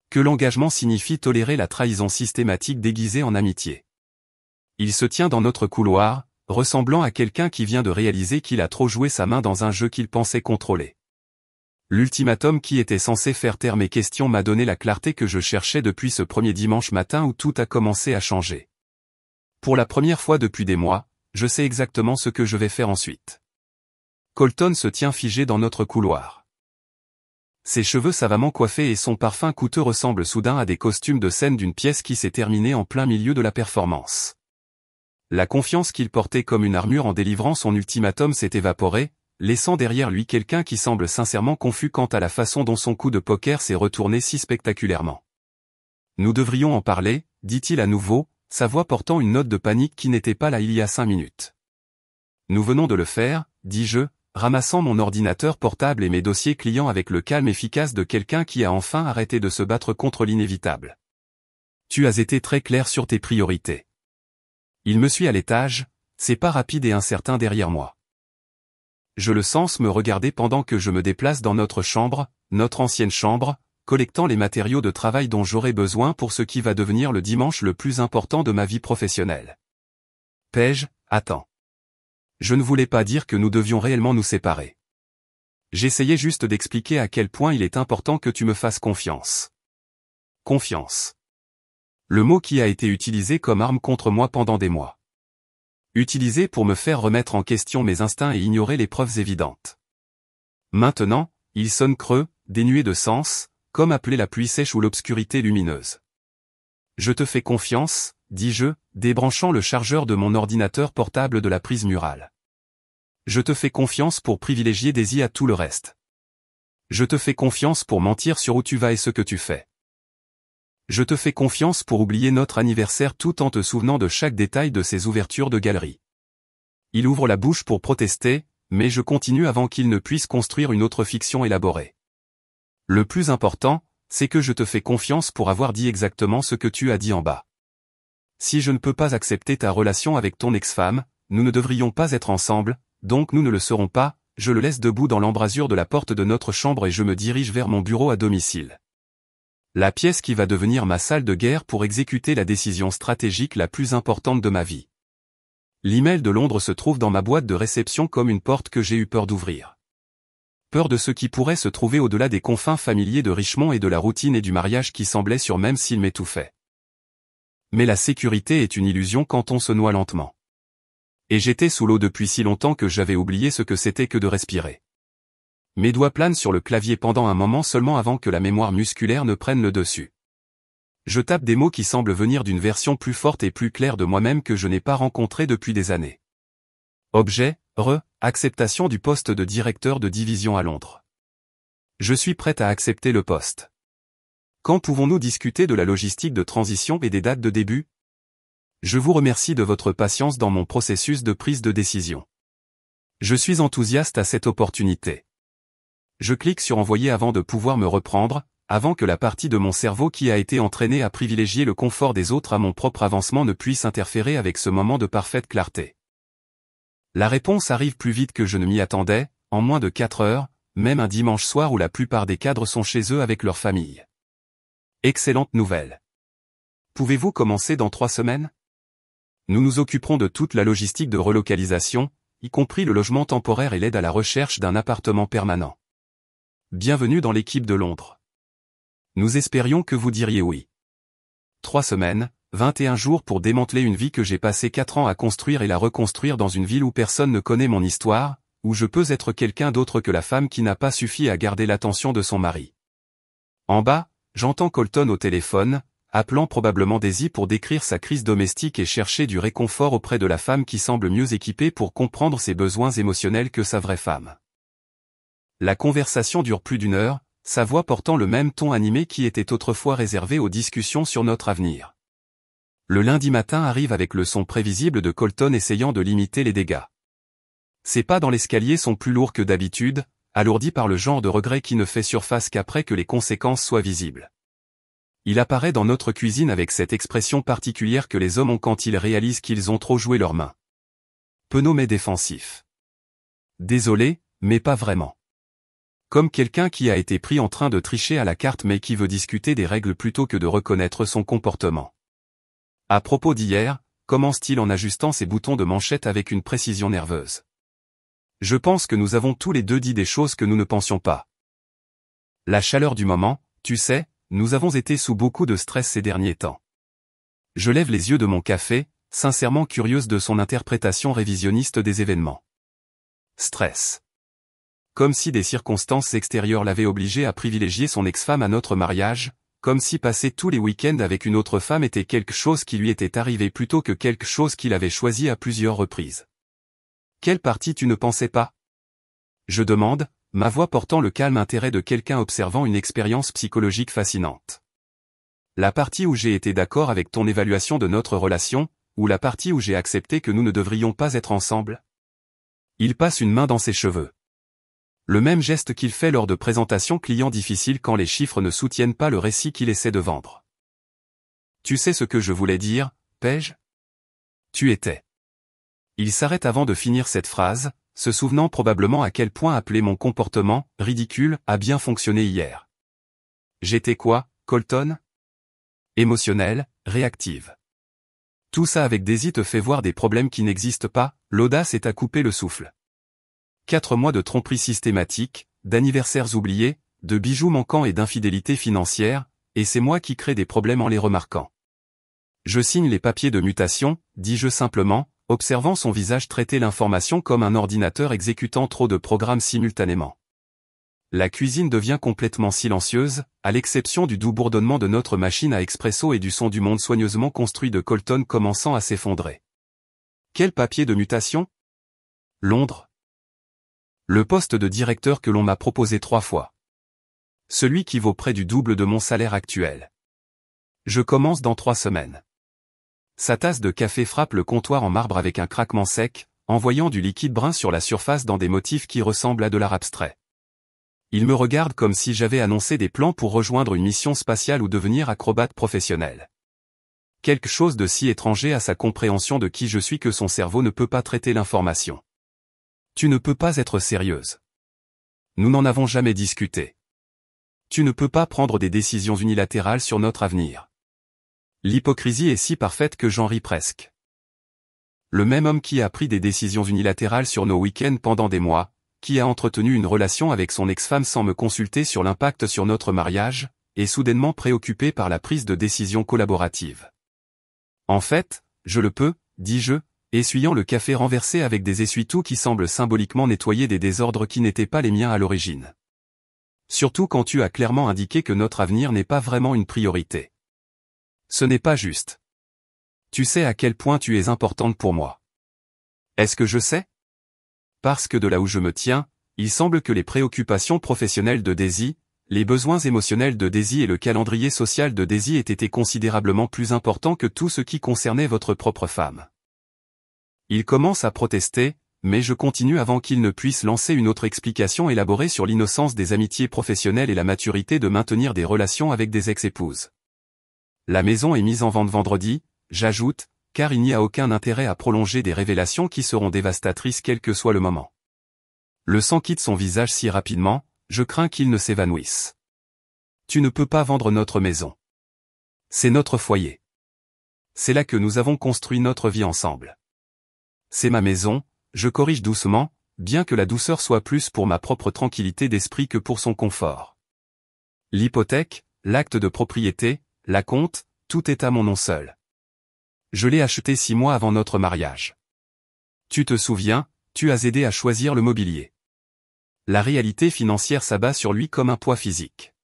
Que l'engagement signifie tolérer la trahison systématique déguisée en amitié. Il se tient dans notre couloir, ressemblant à quelqu'un qui vient de réaliser qu'il a trop joué sa main dans un jeu qu'il pensait contrôler. L'ultimatum qui était censé faire taire mes questions m'a donné la clarté que je cherchais depuis ce premier dimanche matin où tout a commencé à changer. Pour la première fois depuis des mois, je sais exactement ce que je vais faire ensuite. Colton se tient figé dans notre couloir. Ses cheveux savamment coiffés et son parfum coûteux ressemblent soudain à des costumes de scène d'une pièce qui s'est terminée en plein milieu de la performance. La confiance qu'il portait comme une armure en délivrant son ultimatum s'est évaporée, laissant derrière lui quelqu'un qui semble sincèrement confus quant à la façon dont son coup de poker s'est retourné si spectaculairement. Nous devrions en parler, dit-il à nouveau, sa voix portant une note de panique qui n'était pas là il y a 5 minutes. Nous venons de le faire, dis-je, ramassant mon ordinateur portable et mes dossiers clients avec le calme efficace de quelqu'un qui a enfin arrêté de se battre contre l'inévitable. Tu as été très clair sur tes priorités. Il me suit à l'étage, ses pas rapides et incertains derrière moi. Je le sens me regarder pendant que je me déplace dans notre chambre, notre ancienne chambre, collectant les matériaux de travail dont j'aurai besoin pour ce qui va devenir le dimanche le plus important de ma vie professionnelle. Paige, attends. Je ne voulais pas dire que nous devions réellement nous séparer. J'essayais juste d'expliquer à quel point il est important que tu me fasses confiance. Confiance. Le mot qui a été utilisé comme arme contre moi pendant des mois. Utilisé pour me faire remettre en question mes instincts et ignorer les preuves évidentes. Maintenant, il sonne creux, dénué de sens, comme appelé la pluie sèche ou l'obscurité lumineuse. Je te fais confiance, dis-je, débranchant le chargeur de mon ordinateur portable de la prise murale. Je te fais confiance pour privilégier Daisy à tout le reste. Je te fais confiance pour mentir sur où tu vas et ce que tu fais. Je te fais confiance pour oublier notre anniversaire tout en te souvenant de chaque détail de ces ouvertures de galerie. Il ouvre la bouche pour protester, mais je continue avant qu'il ne puisse construire une autre fiction élaborée. Le plus important, c'est que je te fais confiance pour avoir dit exactement ce que tu as dit en bas. Si je ne peux pas accepter ta relation avec ton ex-femme, nous ne devrions pas être ensemble, donc nous ne le serons pas, je le laisse debout dans l'embrasure de la porte de notre chambre et je me dirige vers mon bureau à domicile. La pièce qui va devenir ma salle de guerre pour exécuter la décision stratégique la plus importante de ma vie. L'email de Londres se trouve dans ma boîte de réception comme une porte que j'ai eu peur d'ouvrir. Peur de ce qui pourrait se trouver au-delà des confins familiers de Richmond et de la routine et du mariage qui semblait sûr même s'il m'étouffait. Mais la sécurité est une illusion quand on se noie lentement. Et j'étais sous l'eau depuis si longtemps que j'avais oublié ce que c'était que de respirer. Mes doigts planent sur le clavier pendant un moment seulement avant que la mémoire musculaire ne prenne le dessus. Je tape des mots qui semblent venir d'une version plus forte et plus claire de moi-même que je n'ai pas rencontrée depuis des années. Objet, Acceptation du poste de directeur de division à Londres. Je suis prête à accepter le poste. Quand pouvons-nous discuter de la logistique de transition et des dates de début? Je vous remercie de votre patience dans mon processus de prise de décision. Je suis enthousiaste à cette opportunité. Je clique sur envoyer avant de pouvoir me reprendre, avant que la partie de mon cerveau qui a été entraînée à privilégier le confort des autres à mon propre avancement ne puisse interférer avec ce moment de parfaite clarté. La réponse arrive plus vite que je ne m'y attendais, en moins de 4 heures, même un dimanche soir où la plupart des cadres sont chez eux avec leur famille. Excellente nouvelle. Pouvez-vous commencer dans 3 semaines? Nous nous occuperons de toute la logistique de relocalisation, y compris le logement temporaire et l'aide à la recherche d'un appartement permanent. Bienvenue dans l'équipe de Londres. Nous espérions que vous diriez oui. 3 semaines, 21 jours pour démanteler une vie que j'ai passé 4 ans à construire et la reconstruire dans une ville où personne ne connaît mon histoire, où je peux être quelqu'un d'autre que la femme qui n'a pas suffi à garder l'attention de son mari. En bas, j'entends Colton au téléphone, appelant probablement Daisy pour décrire sa crise domestique et chercher du réconfort auprès de la femme qui semble mieux équipée pour comprendre ses besoins émotionnels que sa vraie femme. La conversation dure plus d'1 heure, sa voix portant le même ton animé qui était autrefois réservé aux discussions sur notre avenir. Le lundi matin arrive avec le son prévisible de Colton essayant de limiter les dégâts. Ses pas dans l'escalier sont plus lourds que d'habitude, alourdis par le genre de regret qui ne fait surface qu'après que les conséquences soient visibles. Il apparaît dans notre cuisine avec cette expression particulière que les hommes ont quand ils réalisent qu'ils ont trop joué leurs mains. Penaud mais défensif. Désolé, mais pas vraiment. Comme quelqu'un qui a été pris en train de tricher à la carte mais qui veut discuter des règles plutôt que de reconnaître son comportement. À propos d'hier, commence-t-il en ajustant ses boutons de manchette avec une précision nerveuse. Je pense que nous avons tous les deux dit des choses que nous ne pensions pas. La chaleur du moment, tu sais, nous avons été sous beaucoup de stress ces derniers temps. Je lève les yeux de mon café, sincèrement curieuse de son interprétation révisionniste des événements. Stress. Comme si des circonstances extérieures l'avaient obligé à privilégier son ex-femme à notre mariage, comme si passer tous les week-ends avec une autre femme était quelque chose qui lui était arrivé plutôt que quelque chose qu'il avait choisi à plusieurs reprises. Quelle partie tu ne pensais pas? Je demande, ma voix portant le calme intérêt de quelqu'un observant une expérience psychologique fascinante. La partie où j'ai été d'accord avec ton évaluation de notre relation, ou la partie où j'ai accepté que nous ne devrions pas être ensemble? Il passe une main dans ses cheveux. Le même geste qu'il fait lors de présentations clients difficiles quand les chiffres ne soutiennent pas le récit qu'il essaie de vendre. Tu sais ce que je voulais dire, Paige? Tu étais. Il s'arrête avant de finir cette phrase, se souvenant probablement à quel point appeler mon comportement, ridicule, a bien fonctionné hier. J'étais quoi, Colton? Émotionnelle, réactive. Tout ça avec Daisy te fait voir des problèmes qui n'existent pas, l'audace est à couper le souffle. 4 mois de tromperie systématique, d'anniversaires oubliés, de bijoux manquants et d'infidélité financière, et c'est moi qui crée des problèmes en les remarquant. Je signe les papiers de mutation, dis-je simplement, observant son visage traiter l'information comme un ordinateur exécutant trop de programmes simultanément. La cuisine devient complètement silencieuse, à l'exception du doux bourdonnement de notre machine à expresso et du son du monde soigneusement construit de Colton commençant à s'effondrer. Quel papier de mutation? Londres. Le poste de directeur que l'on m'a proposé 3 fois. Celui qui vaut près du double de mon salaire actuel. Je commence dans 3 semaines. Sa tasse de café frappe le comptoir en marbre avec un craquement sec, envoyant du liquide brun sur la surface dans des motifs qui ressemblent à de l'art abstrait. Il me regarde comme si j'avais annoncé des plans pour rejoindre une mission spatiale ou devenir acrobate professionnel. Quelque chose de si étranger à sa compréhension de qui je suis que son cerveau ne peut pas traiter l'information. Tu ne peux pas être sérieuse. Nous n'en avons jamais discuté. Tu ne peux pas prendre des décisions unilatérales sur notre avenir. L'hypocrisie est si parfaite que j'en ris presque. Le même homme qui a pris des décisions unilatérales sur nos week-ends pendant des mois, qui a entretenu une relation avec son ex-femme sans me consulter sur l'impact sur notre mariage, est soudainement préoccupé par la prise de décision collaborative. En fait, je le peux, dis-je, essuyant le café renversé avec des essuie-tout qui semblent symboliquement nettoyer des désordres qui n'étaient pas les miens à l'origine. Surtout quand tu as clairement indiqué que notre avenir n'est pas vraiment une priorité. Ce n'est pas juste. Tu sais à quel point tu es importante pour moi. Est-ce que je sais? parce que de là où je me tiens, il semble que les préoccupations professionnelles de Daisy, les besoins émotionnels de Daisy et le calendrier social de Daisy aient été considérablement plus importants que tout ce qui concernait votre propre femme. Il commence à protester, mais je continue avant qu'il ne puisse lancer une autre explication élaborée sur l'innocence des amitiés professionnelles et la maturité de maintenir des relations avec des ex-épouses. La maison est mise en vente vendredi, j'ajoute, car il n'y a aucun intérêt à prolonger des révélations qui seront dévastatrices quel que soit le moment. Le sang quitte son visage si rapidement, je crains qu'il ne s'évanouisse. Tu ne peux pas vendre notre maison. C'est notre foyer. C'est là que nous avons construit notre vie ensemble. C'est ma maison, je corrige doucement, bien que la douceur soit plus pour ma propre tranquillité d'esprit que pour son confort. L'hypothèque, l'acte de propriété, l'acompte, tout est à mon nom seul. Je l'ai acheté 6 mois avant notre mariage. Tu te souviens, tu as aidé à choisir le mobilier. La réalité financière s'abat sur lui comme un poids physique.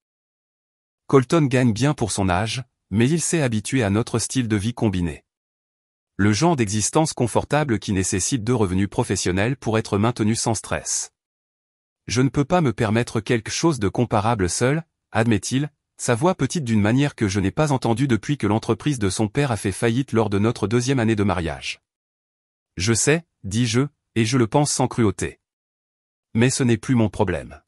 Colton gagne bien pour son âge, mais il s'est habitué à notre style de vie combiné. Le genre d'existence confortable qui nécessite 2 revenus professionnels pour être maintenu sans stress. Je ne peux pas me permettre quelque chose de comparable seul, admet-il, sa voix petite d'une manière que je n'ai pas entendue depuis que l'entreprise de son père a fait faillite lors de notre 2e année de mariage. Je sais, dis-je, et je le pense sans cruauté. Mais ce n'est plus mon problème.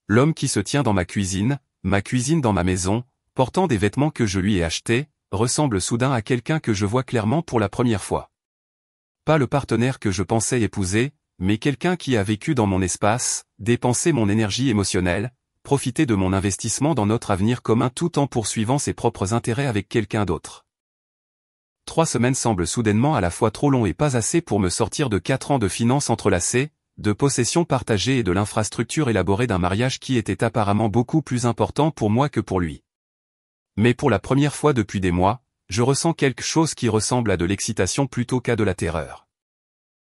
L'homme qui se tient dans ma cuisine dans ma maison, portant des vêtements que je lui ai achetés, ressemble soudain à quelqu'un que je vois clairement pour la première fois. Pas le partenaire que je pensais épouser, mais quelqu'un qui a vécu dans mon espace, dépensé mon énergie émotionnelle, profité de mon investissement dans notre avenir commun tout en poursuivant ses propres intérêts avec quelqu'un d'autre. 3 semaines semblent soudainement à la fois trop long et pas assez pour me sortir de 4 ans de finances entrelacées, de possessions partagées et de l'infrastructure élaborée d'un mariage qui était apparemment beaucoup plus important pour moi que pour lui. Mais pour la première fois depuis des mois, je ressens quelque chose qui ressemble à de l'excitation plutôt qu'à de la terreur.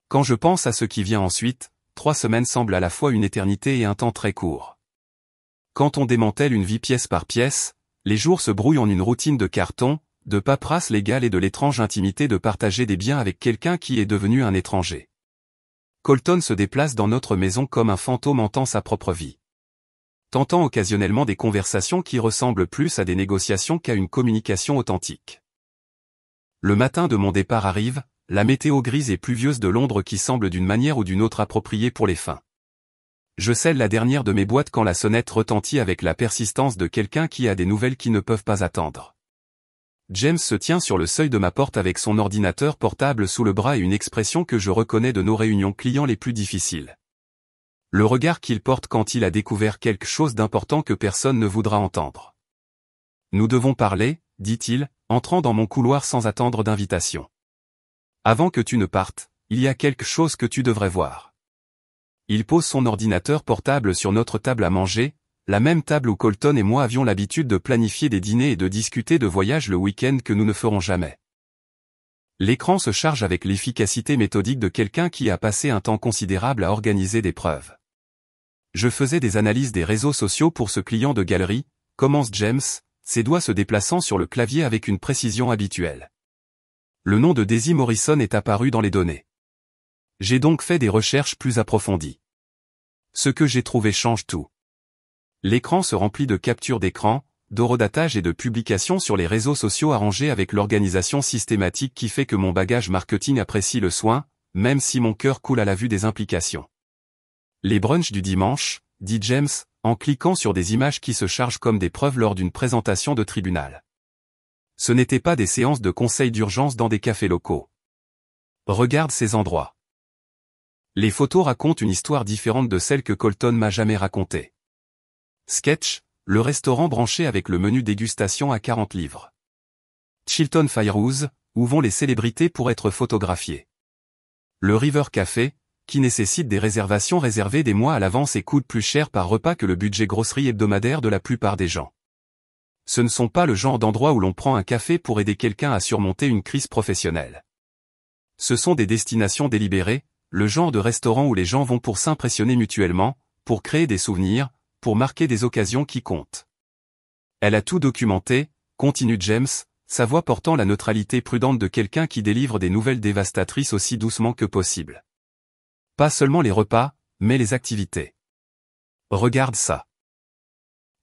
Quand je pense à ce qui vient ensuite, 3 semaines semblent à la fois une éternité et un temps très court. Quand on démantèle une vie pièce par pièce, les jours se brouillent en une routine de carton, de paperasse légale et de l'étrange intimité de partager des biens avec quelqu'un qui est devenu un étranger. Colton se déplace dans notre maison comme un fantôme hantant sa propre vie. Tentant occasionnellement des conversations qui ressemblent plus à des négociations qu'à une communication authentique. Le matin de mon départ arrive, la météo grise et pluvieuse de Londres qui semble d'une manière ou d'une autre appropriée pour les fins. Je scelle la dernière de mes boîtes quand la sonnette retentit avec la persistance de quelqu'un qui a des nouvelles qui ne peuvent pas attendre. James se tient sur le seuil de ma porte avec son ordinateur portable sous le bras et une expression que je reconnais de nos réunions clients les plus difficiles. Le regard qu'il porte quand il a découvert quelque chose d'important que personne ne voudra entendre. Nous devons parler, dit-il, entrant dans mon couloir sans attendre d'invitation. Avant que tu ne partes, il y a quelque chose que tu devrais voir. Il pose son ordinateur portable sur notre table à manger, la même table où Colton et moi avions l'habitude de planifier des dîners et de discuter de voyages le week-end que nous ne ferons jamais. L'écran se charge avec l'efficacité méthodique de quelqu'un qui a passé un temps considérable à organiser des preuves. Je faisais des analyses des réseaux sociaux pour ce client de galerie, commence James, ses doigts se déplaçant sur le clavier avec une précision habituelle. Le nom de Daisy Morrison est apparu dans les données. J'ai donc fait des recherches plus approfondies. Ce que j'ai trouvé change tout. L'écran se remplit de captures d'écran, d'horodatage et de publications sur les réseaux sociaux arrangés avec l'organisation systématique qui fait que mon bagage marketing apprécie le soin, même si mon cœur coule à la vue des implications. Les brunchs du dimanche, dit James, en cliquant sur des images qui se chargent comme des preuves lors d'une présentation de tribunal. Ce n'étaient pas des séances de conseil d'urgence dans des cafés locaux. Regarde ces endroits. Les photos racontent une histoire différente de celle que Colton m'a jamais racontée. Sketch, le restaurant branché avec le menu dégustation à 40 livres. Chilton Firehouse, où vont les célébrités pour être photographiées. Le River Café, qui nécessite des réservations réservées des mois à l'avance et coûte plus cher par repas que le budget grosserie hebdomadaire de la plupart des gens. Ce ne sont pas le genre d'endroit où l'on prend un café pour aider quelqu'un à surmonter une crise professionnelle. Ce sont des destinations délibérées, le genre de restaurant où les gens vont pour s'impressionner mutuellement, pour créer des souvenirs, pour marquer des occasions qui comptent. Elle a tout documenté, continue James, sa voix portant la neutralité prudente de quelqu'un qui délivre des nouvelles dévastatrices aussi doucement que possible. Pas seulement les repas, mais les activités. Regarde ça.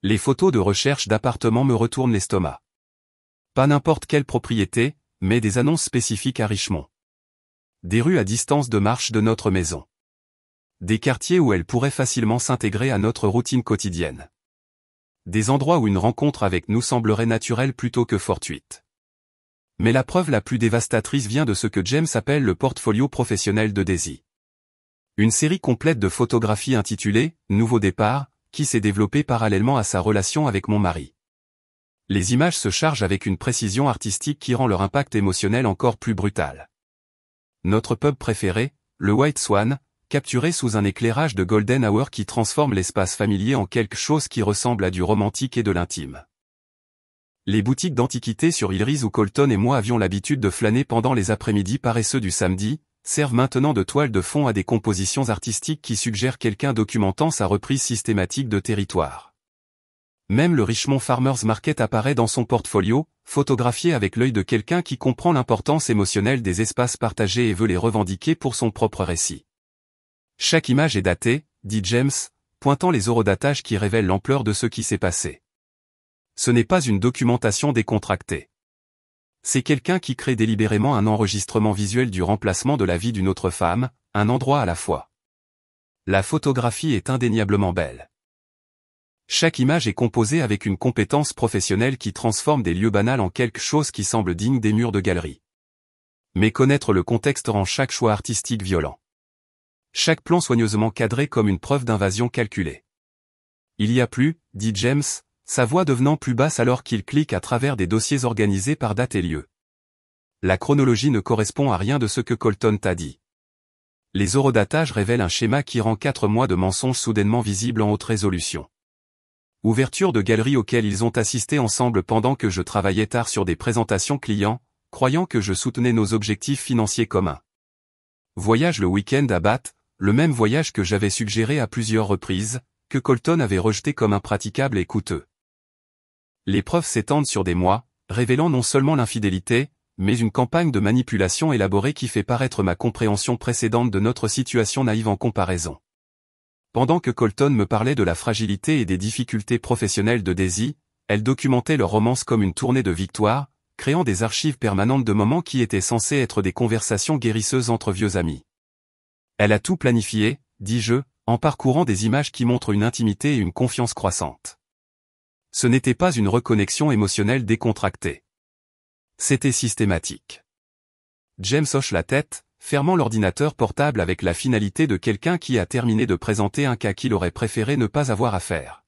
Les photos de recherche d'appartements me retournent l'estomac. Pas n'importe quelle propriété, mais des annonces spécifiques à Richmond. Des rues à distance de marche de notre maison. Des quartiers où elle pourrait facilement s'intégrer à notre routine quotidienne. Des endroits où une rencontre avec nous semblerait naturelle plutôt que fortuite. Mais la preuve la plus dévastatrice vient de ce que James appelle le portfolio professionnel de Daisy. Une série complète de photographies intitulée « Nouveau départ », qui s'est développée parallèlement à sa relation avec mon mari. Les images se chargent avec une précision artistique qui rend leur impact émotionnel encore plus brutal. Notre pub préféré, le White Swan, capturé sous un éclairage de golden hour qui transforme l'espace familier en quelque chose qui ressemble à du romantique et de l'intime. Les boutiques d'antiquités sur Ilris où Colton et moi avions l'habitude de flâner pendant les après-midi paresseux du samedi, servent maintenant de toile de fond à des compositions artistiques qui suggèrent quelqu'un documentant sa reprise systématique de territoire. Même le Richmond Farmers Market apparaît dans son portfolio, photographié avec l'œil de quelqu'un qui comprend l'importance émotionnelle des espaces partagés et veut les revendiquer pour son propre récit. Chaque image est datée, dit James, pointant les horodatages qui révèlent l'ampleur de ce qui s'est passé. Ce n'est pas une documentation décontractée. C'est quelqu'un qui crée délibérément un enregistrement visuel du remplacement de la vie d'une autre femme, un endroit à la fois. La photographie est indéniablement belle. Chaque image est composée avec une compétence professionnelle qui transforme des lieux banals en quelque chose qui semble digne des murs de galerie. Mais connaître le contexte rend chaque choix artistique violent. Chaque plan soigneusement cadré comme une preuve d'invasion calculée. Il y a plus, dit James, sa voix devenant plus basse alors qu'il clique à travers des dossiers organisés par date et lieu. La chronologie ne correspond à rien de ce que Colton t'a dit. Les horodatages révèlent un schéma qui rend 4 mois de mensonges soudainement visibles en haute résolution. Ouverture de galeries auxquelles ils ont assisté ensemble pendant que je travaillais tard sur des présentations clients, croyant que je soutenais nos objectifs financiers communs. Voyage le week-end à Bath, le même voyage que j'avais suggéré à plusieurs reprises, que Colton avait rejeté comme impraticable et coûteux. Les preuves s'étendent sur des mois, révélant non seulement l'infidélité, mais une campagne de manipulation élaborée qui fait paraître ma compréhension précédente de notre situation naïve en comparaison. Pendant que Colton me parlait de la fragilité et des difficultés professionnelles de Daisy, elle documentait leur romance comme une tournée de victoires, créant des archives permanentes de moments qui étaient censés être des conversations guérisseuses entre vieux amis. Elle a tout planifié, dis-je, en parcourant des images qui montrent une intimité et une confiance croissante. Ce n'était pas une reconnexion émotionnelle décontractée. C'était systématique. James hoche la tête, fermant l'ordinateur portable avec la finalité de quelqu'un qui a terminé de présenter un cas qu'il aurait préféré ne pas avoir à faire.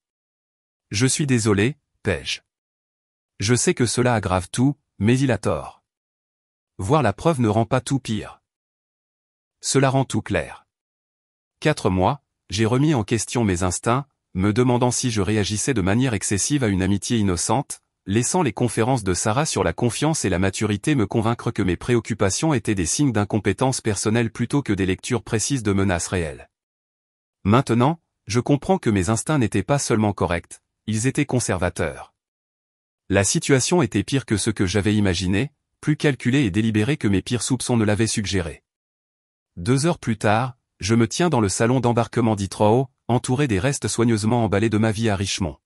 Je suis désolé, Paige. Je sais que cela aggrave tout, mais il a tort. Voir la preuve ne rend pas tout pire. Cela rend tout clair. 4 mois, j'ai remis en question mes instincts, me demandant si je réagissais de manière excessive à une amitié innocente, laissant les conférences de Sarah sur la confiance et la maturité me convaincre que mes préoccupations étaient des signes d'incompétence personnelle plutôt que des lectures précises de menaces réelles. Maintenant, je comprends que mes instincts n'étaient pas seulement corrects, ils étaient conservateurs. La situation était pire que ce que j'avais imaginé, plus calculée et délibérée que mes pires soupçons ne l'avaient suggéré. 2 heures plus tard, je me tiens dans le salon d'embarquement d'Heathrow, entouré des restes soigneusement emballés de ma vie à Richmond.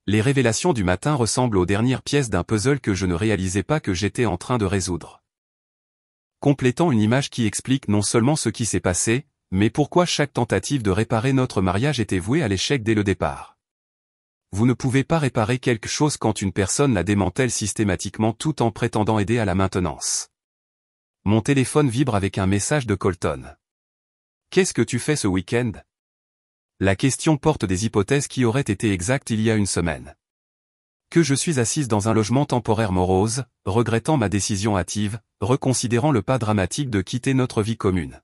Les révélations du matin ressemblent aux dernières pièces d'un puzzle que je ne réalisais pas que j'étais en train de résoudre. Complétant une image qui explique non seulement ce qui s'est passé, mais pourquoi chaque tentative de réparer notre mariage était vouée à l'échec dès le départ. Vous ne pouvez pas réparer quelque chose quand une personne la démantèle systématiquement tout en prétendant aider à la maintenance. Mon téléphone vibre avec un message de Colton. Qu'est-ce que tu fais ce week-end ? La question porte des hypothèses qui auraient été exactes il y a une semaine. Que je suis assise dans un logement temporaire morose, regrettant ma décision hâtive, reconsidérant le pas dramatique de quitter notre vie commune.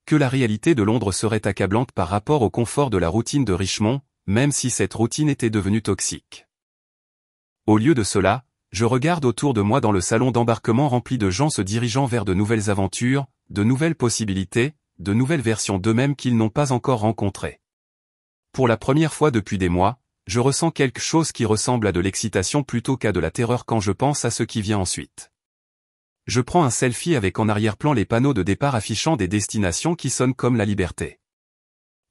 Que la réalité de Londres serait accablante par rapport au confort de la routine de Richmond, même si cette routine était devenue toxique. Au lieu de cela, je regarde autour de moi dans le salon d'embarquement rempli de gens se dirigeant vers de nouvelles aventures, de nouvelles possibilités, de nouvelles versions d'eux-mêmes qu'ils n'ont pas encore rencontrées. Pour la première fois depuis des mois, je ressens quelque chose qui ressemble à de l'excitation plutôt qu'à de la terreur quand je pense à ce qui vient ensuite. Je prends un selfie avec en arrière-plan les panneaux de départ affichant des destinations qui sonnent comme la liberté.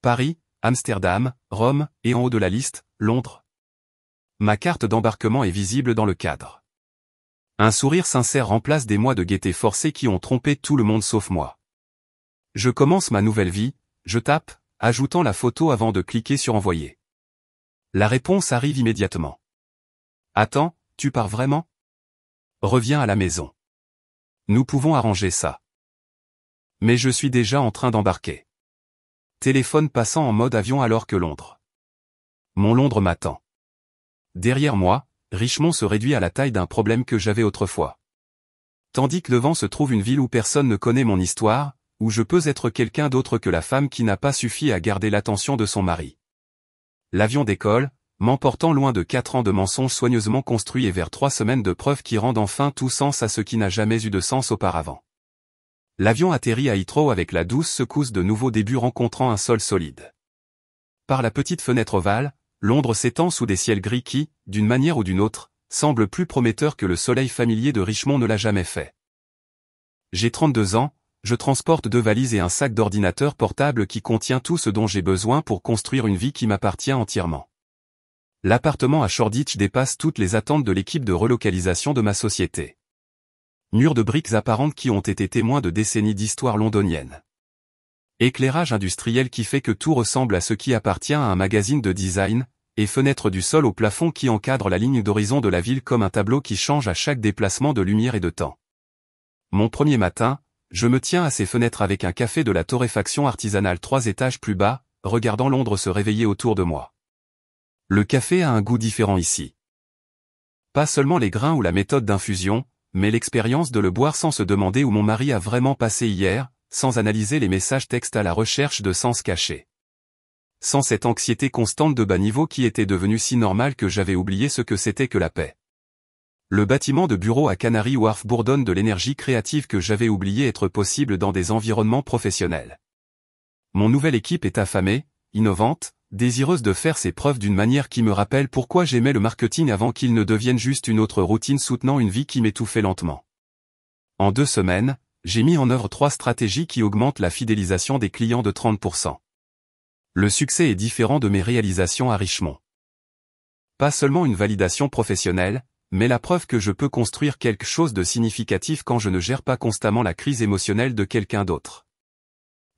Paris, Amsterdam, Rome, et en haut de la liste, Londres. Ma carte d'embarquement est visible dans le cadre. Un sourire sincère remplace des mois de gaieté forcée qui ont trompé tout le monde sauf moi. Je commence ma nouvelle vie, je tape, ajoutant la photo avant de cliquer sur envoyer. La réponse arrive immédiatement. Attends, tu pars vraiment? Reviens à la maison. Nous pouvons arranger ça. Mais je suis déjà en train d'embarquer. Téléphone passant en mode avion alors que Londres. Mon Londres m'attend. Derrière moi, Richmond se réduit à la taille d'un problème que j'avais autrefois. Tandis que devant se trouve une ville où personne ne connaît mon histoire, où je peux être quelqu'un d'autre que la femme qui n'a pas suffi à garder l'attention de son mari. L'avion décolle, m'emportant loin de 4 ans de mensonges soigneusement construits et vers 3 semaines de preuves qui rendent enfin tout sens à ce qui n'a jamais eu de sens auparavant. L'avion atterrit à Heathrow avec la douce secousse de nouveaux débuts rencontrant un sol solide. Par la petite fenêtre ovale, Londres s'étend sous des ciels gris qui, d'une manière ou d'une autre, semblent plus prometteurs que le soleil familier de Richmond ne l'a jamais fait. J'ai 32 ans, je transporte 2 valises et un sac d'ordinateur portable qui contient tout ce dont j'ai besoin pour construire une vie qui m'appartient entièrement. L'appartement à Shoreditch dépasse toutes les attentes de l'équipe de relocalisation de ma société. Murs de briques apparentes qui ont été témoins de décennies d'histoire londonienne. Éclairage industriel qui fait que tout ressemble à ce qui appartient à un magazine de design, et fenêtres du sol au plafond qui encadrent la ligne d'horizon de la ville comme un tableau qui change à chaque déplacement de lumière et de temps. Mon premier matin, je me tiens à ces fenêtres avec un café de la torréfaction artisanale 3 étages plus bas, regardant Londres se réveiller autour de moi. Le café a un goût différent ici. Pas seulement les grains ou la méthode d'infusion, mais l'expérience de le boire sans se demander où mon mari a vraiment passé hier, sans analyser les messages textes à la recherche de sens cachés. Sans cette anxiété constante de bas niveau qui était devenue si normale que j'avais oublié ce que c'était que la paix. Le bâtiment de bureau à Canary Wharf bourdonne de l'énergie créative que j'avais oublié être possible dans des environnements professionnels. Mon nouvelle équipe est affamée, innovante, désireuse de faire ses preuves d'une manière qui me rappelle pourquoi j'aimais le marketing avant qu'il ne devienne juste une autre routine soutenant une vie qui m'étouffait lentement. En 2 semaines, j'ai mis en œuvre 3 stratégies qui augmentent la fidélisation des clients de 30%. Le succès est différent de mes réalisations à Richmond. Pas seulement une validation professionnelle, mais la preuve que je peux construire quelque chose de significatif quand je ne gère pas constamment la crise émotionnelle de quelqu'un d'autre.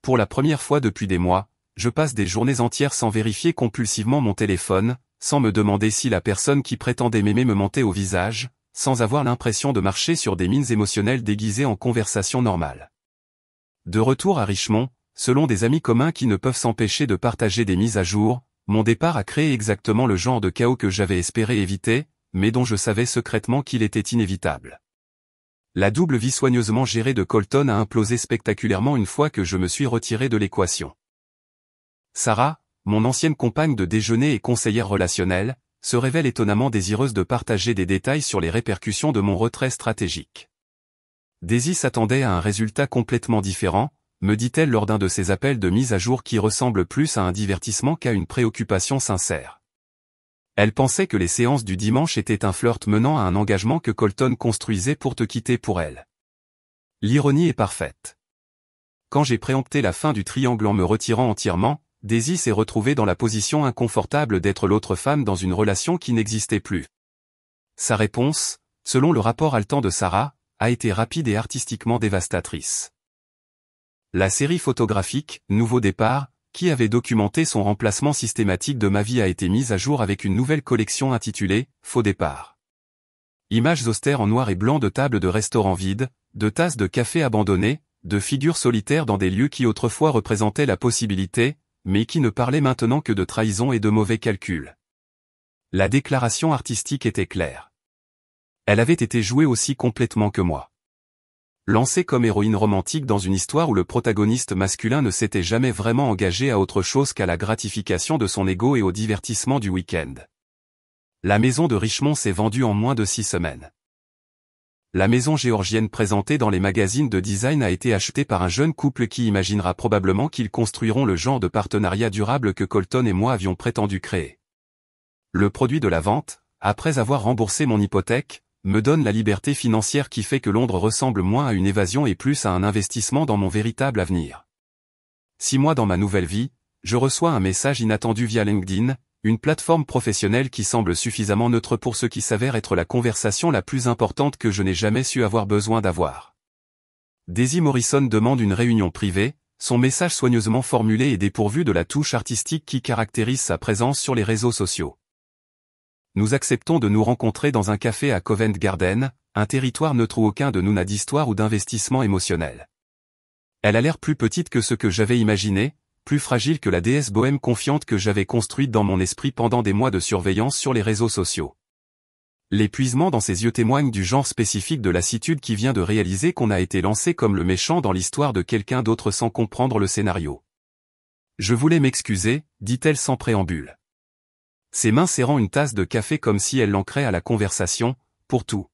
Pour la première fois depuis des mois, je passe des journées entières sans vérifier compulsivement mon téléphone, sans me demander si la personne qui prétendait m'aimer me mentait au visage, sans avoir l'impression de marcher sur des mines émotionnelles déguisées en conversation normale. De retour à Richmond, selon des amis communs qui ne peuvent s'empêcher de partager des mises à jour, mon départ a créé exactement le genre de chaos que j'avais espéré éviter, mais dont je savais secrètement qu'il était inévitable. La double vie soigneusement gérée de Colton a implosé spectaculairement une fois que je me suis retiré de l'équation. Sarah, mon ancienne compagne de déjeuner et conseillère relationnelle, se révèle étonnamment désireuse de partager des détails sur les répercussions de mon retrait stratégique. Daisy s'attendait à un résultat complètement différent, me dit-elle lors d'un de ces appels de mise à jour qui ressemble plus à un divertissement qu'à une préoccupation sincère. Elle pensait que les séances du dimanche étaient un flirt menant à un engagement que Colton construisait pour te quitter pour elle. L'ironie est parfaite. Quand j'ai préempté la fin du triangle en me retirant entièrement, Daisy s'est retrouvée dans la position inconfortable d'être l'autre femme dans une relation qui n'existait plus. Sa réponse, selon le rapport haletant de Sarah, a été rapide et artistiquement dévastatrice. La série photographique, Nouveau départ, qui avait documenté son remplacement systématique de ma vie a été mise à jour avec une nouvelle collection intitulée « Faux départ ». Images austères en noir et blanc de tables de restaurants vides, de tasses de café abandonnées, de figures solitaires dans des lieux qui autrefois représentaient la possibilité, mais qui ne parlaient maintenant que de trahison et de mauvais calculs. La déclaration artistique était claire. Elle avait été jouée aussi complètement que moi. Lancée comme héroïne romantique dans une histoire où le protagoniste masculin ne s'était jamais vraiment engagé à autre chose qu'à la gratification de son ego et au divertissement du week-end. La maison de Richmond s'est vendue en moins de 6 semaines. La maison géorgienne présentée dans les magazines de design a été achetée par un jeune couple qui imaginera probablement qu'ils construiront le genre de partenariat durable que Colton et moi avions prétendu créer. Le produit de la vente, après avoir remboursé mon hypothèque, me donne la liberté financière qui fait que Londres ressemble moins à une évasion et plus à un investissement dans mon véritable avenir. 6 mois dans ma nouvelle vie, je reçois un message inattendu via LinkedIn, une plateforme professionnelle qui semble suffisamment neutre pour ce qui s'avère être la conversation la plus importante que je n'ai jamais su avoir besoin d'avoir. Daisy Morrison demande une réunion privée, son message soigneusement formulé et dépourvu de la touche artistique qui caractérise sa présence sur les réseaux sociaux. Nous acceptons de nous rencontrer dans un café à Covent Garden, un territoire neutre où aucun de nous n'a d'histoire ou d'investissement émotionnel. Elle a l'air plus petite que ce que j'avais imaginé, plus fragile que la déesse bohème confiante que j'avais construite dans mon esprit pendant des mois de surveillance sur les réseaux sociaux. L'épuisement dans ses yeux témoigne du genre spécifique de lassitude qui vient de réaliser qu'on a été lancé comme le méchant dans l'histoire de quelqu'un d'autre sans comprendre le scénario. Je voulais m'excuser, dit-elle sans préambule. Ses mains serrant une tasse de café comme si elle l'ancrait à la conversation, pour tout.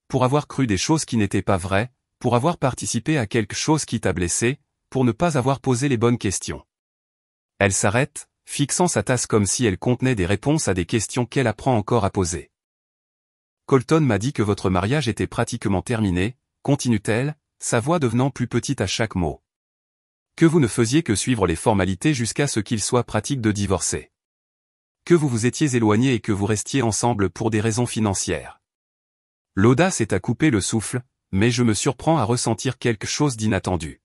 Pour avoir cru des choses qui n'étaient pas vraies, pour avoir participé à quelque chose qui t'a blessé, pour ne pas avoir posé les bonnes questions. Elle s'arrête, fixant sa tasse comme si elle contenait des réponses à des questions qu'elle apprend encore à poser. Colton m'a dit que votre mariage était pratiquement terminé, continue-t-elle, sa voix devenant plus petite à chaque mot. Que vous ne faisiez que suivre les formalités jusqu'à ce qu'il soit pratique de divorcer. Que vous vous étiez éloignés et que vous restiez ensemble pour des raisons financières. L'audace est à couper le souffle, mais je me surprends à ressentir quelque chose d'inattendu.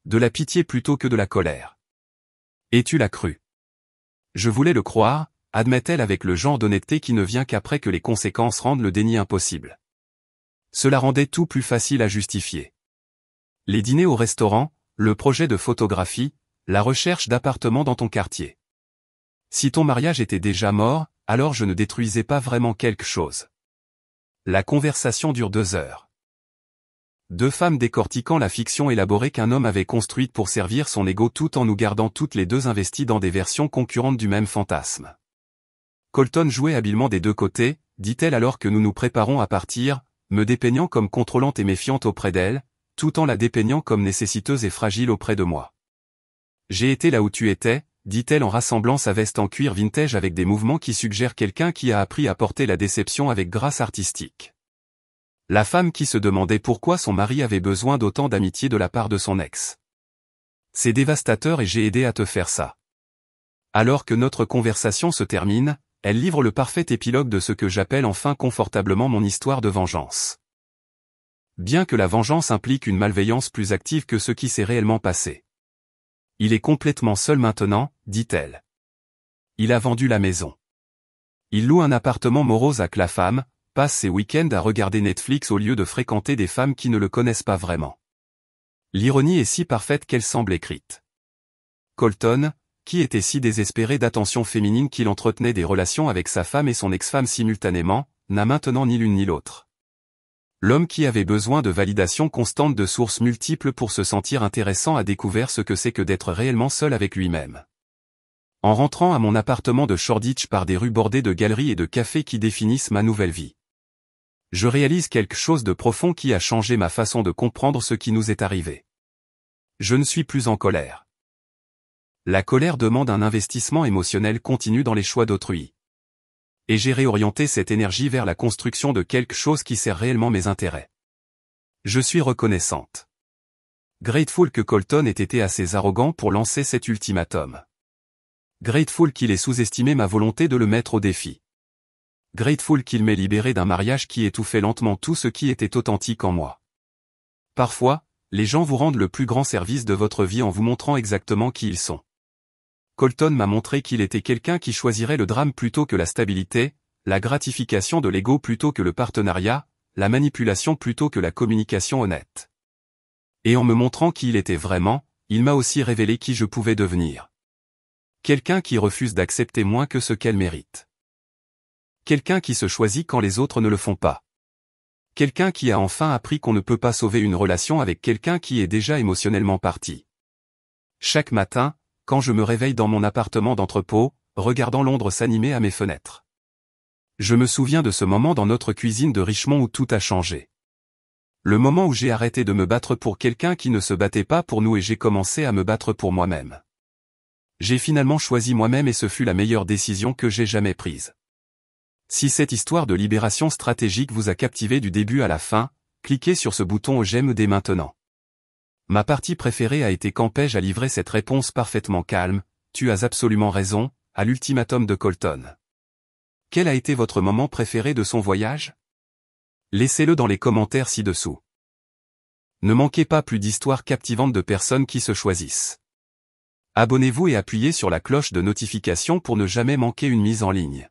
De la pitié plutôt que de la colère. Et tu l'as cru. Je voulais le croire, admet-elle avec le genre d'honnêteté qui ne vient qu'après que les conséquences rendent le déni impossible. Cela rendait tout plus facile à justifier. Les dîners au restaurant, le projet de photographie, la recherche d'appartements dans ton quartier. Si ton mariage était déjà mort, alors je ne détruisais pas vraiment quelque chose. La conversation dure 2 heures. 2 femmes décortiquant la fiction élaborée qu'un homme avait construite pour servir son ego tout en nous gardant toutes les deux investies dans des versions concurrentes du même fantasme. Colton jouait habilement des 2 côtés, dit-elle alors que nous nous préparons à partir, me dépeignant comme contrôlante et méfiante auprès d'elle, tout en la dépeignant comme nécessiteuse et fragile auprès de moi. J'ai été là où tu étais, dit-elle en rassemblant sa veste en cuir vintage avec des mouvements qui suggèrent quelqu'un qui a appris à porter la déception avec grâce artistique. La femme qui se demandait pourquoi son mari avait besoin d'autant d'amitié de la part de son ex. C'est dévastateur et j'ai aidé à te faire ça. Alors que notre conversation se termine, elle livre le parfait épilogue de ce que j'appelle enfin confortablement mon histoire de vengeance. Bien que la vengeance implique une malveillance plus active que ce qui s'est réellement passé. Il est complètement seul maintenant, dit-elle. Il a vendu la maison. Il loue un appartement morose à Clapham, passe ses week-ends à regarder Netflix au lieu de fréquenter des femmes qui ne le connaissent pas vraiment. L'ironie est si parfaite qu'elle semble écrite. Colton, qui était si désespéré d'attention féminine qu'il entretenait des relations avec sa femme et son ex-femme simultanément, n'a maintenant ni l'une ni l'autre. L'homme qui avait besoin de validation constante de sources multiples pour se sentir intéressant a découvert ce que c'est que d'être réellement seul avec lui-même. En rentrant à mon appartement de Shoreditch par des rues bordées de galeries et de cafés qui définissent ma nouvelle vie. Je réalise quelque chose de profond qui a changé ma façon de comprendre ce qui nous est arrivé. Je ne suis plus en colère. La colère demande un investissement émotionnel continu dans les choix d'autrui. Et j'ai réorienté cette énergie vers la construction de quelque chose qui sert réellement mes intérêts. Je suis reconnaissante. Grateful que Colton ait été assez arrogant pour lancer cet ultimatum. Grateful qu'il ait sous-estimé ma volonté de le mettre au défi. Grateful qu'il m'ait libéré d'un mariage qui étouffait lentement tout ce qui était authentique en moi. Parfois, les gens vous rendent le plus grand service de votre vie en vous montrant exactement qui ils sont. Colton m'a montré qu'il était quelqu'un qui choisirait le drame plutôt que la stabilité, la gratification de l'ego plutôt que le partenariat, la manipulation plutôt que la communication honnête. Et en me montrant qui il était vraiment, il m'a aussi révélé qui je pouvais devenir. Quelqu'un qui refuse d'accepter moins que ce qu'elle mérite. Quelqu'un qui se choisit quand les autres ne le font pas. Quelqu'un qui a enfin appris qu'on ne peut pas sauver une relation avec quelqu'un qui est déjà émotionnellement parti. Chaque matin, quand je me réveille dans mon appartement d'entrepôt, regardant Londres s'animer à mes fenêtres. Je me souviens de ce moment dans notre cuisine de Richmond où tout a changé. Le moment où j'ai arrêté de me battre pour quelqu'un qui ne se battait pas pour nous et j'ai commencé à me battre pour moi-même. J'ai finalement choisi moi-même et ce fut la meilleure décision que j'ai jamais prise. Si cette histoire de libération stratégique vous a captivé du début à la fin, cliquez sur ce bouton j'aime dès maintenant. Ma partie préférée a été quand Paige a livré cette réponse parfaitement calme, tu as absolument raison, à l'ultimatum de Colton. Quel a été votre moment préféré de son voyage? Laissez-le dans les commentaires ci-dessous. Ne manquez pas plus d'histoires captivantes de personnes qui se choisissent. Abonnez-vous et appuyez sur la cloche de notification pour ne jamais manquer une mise en ligne.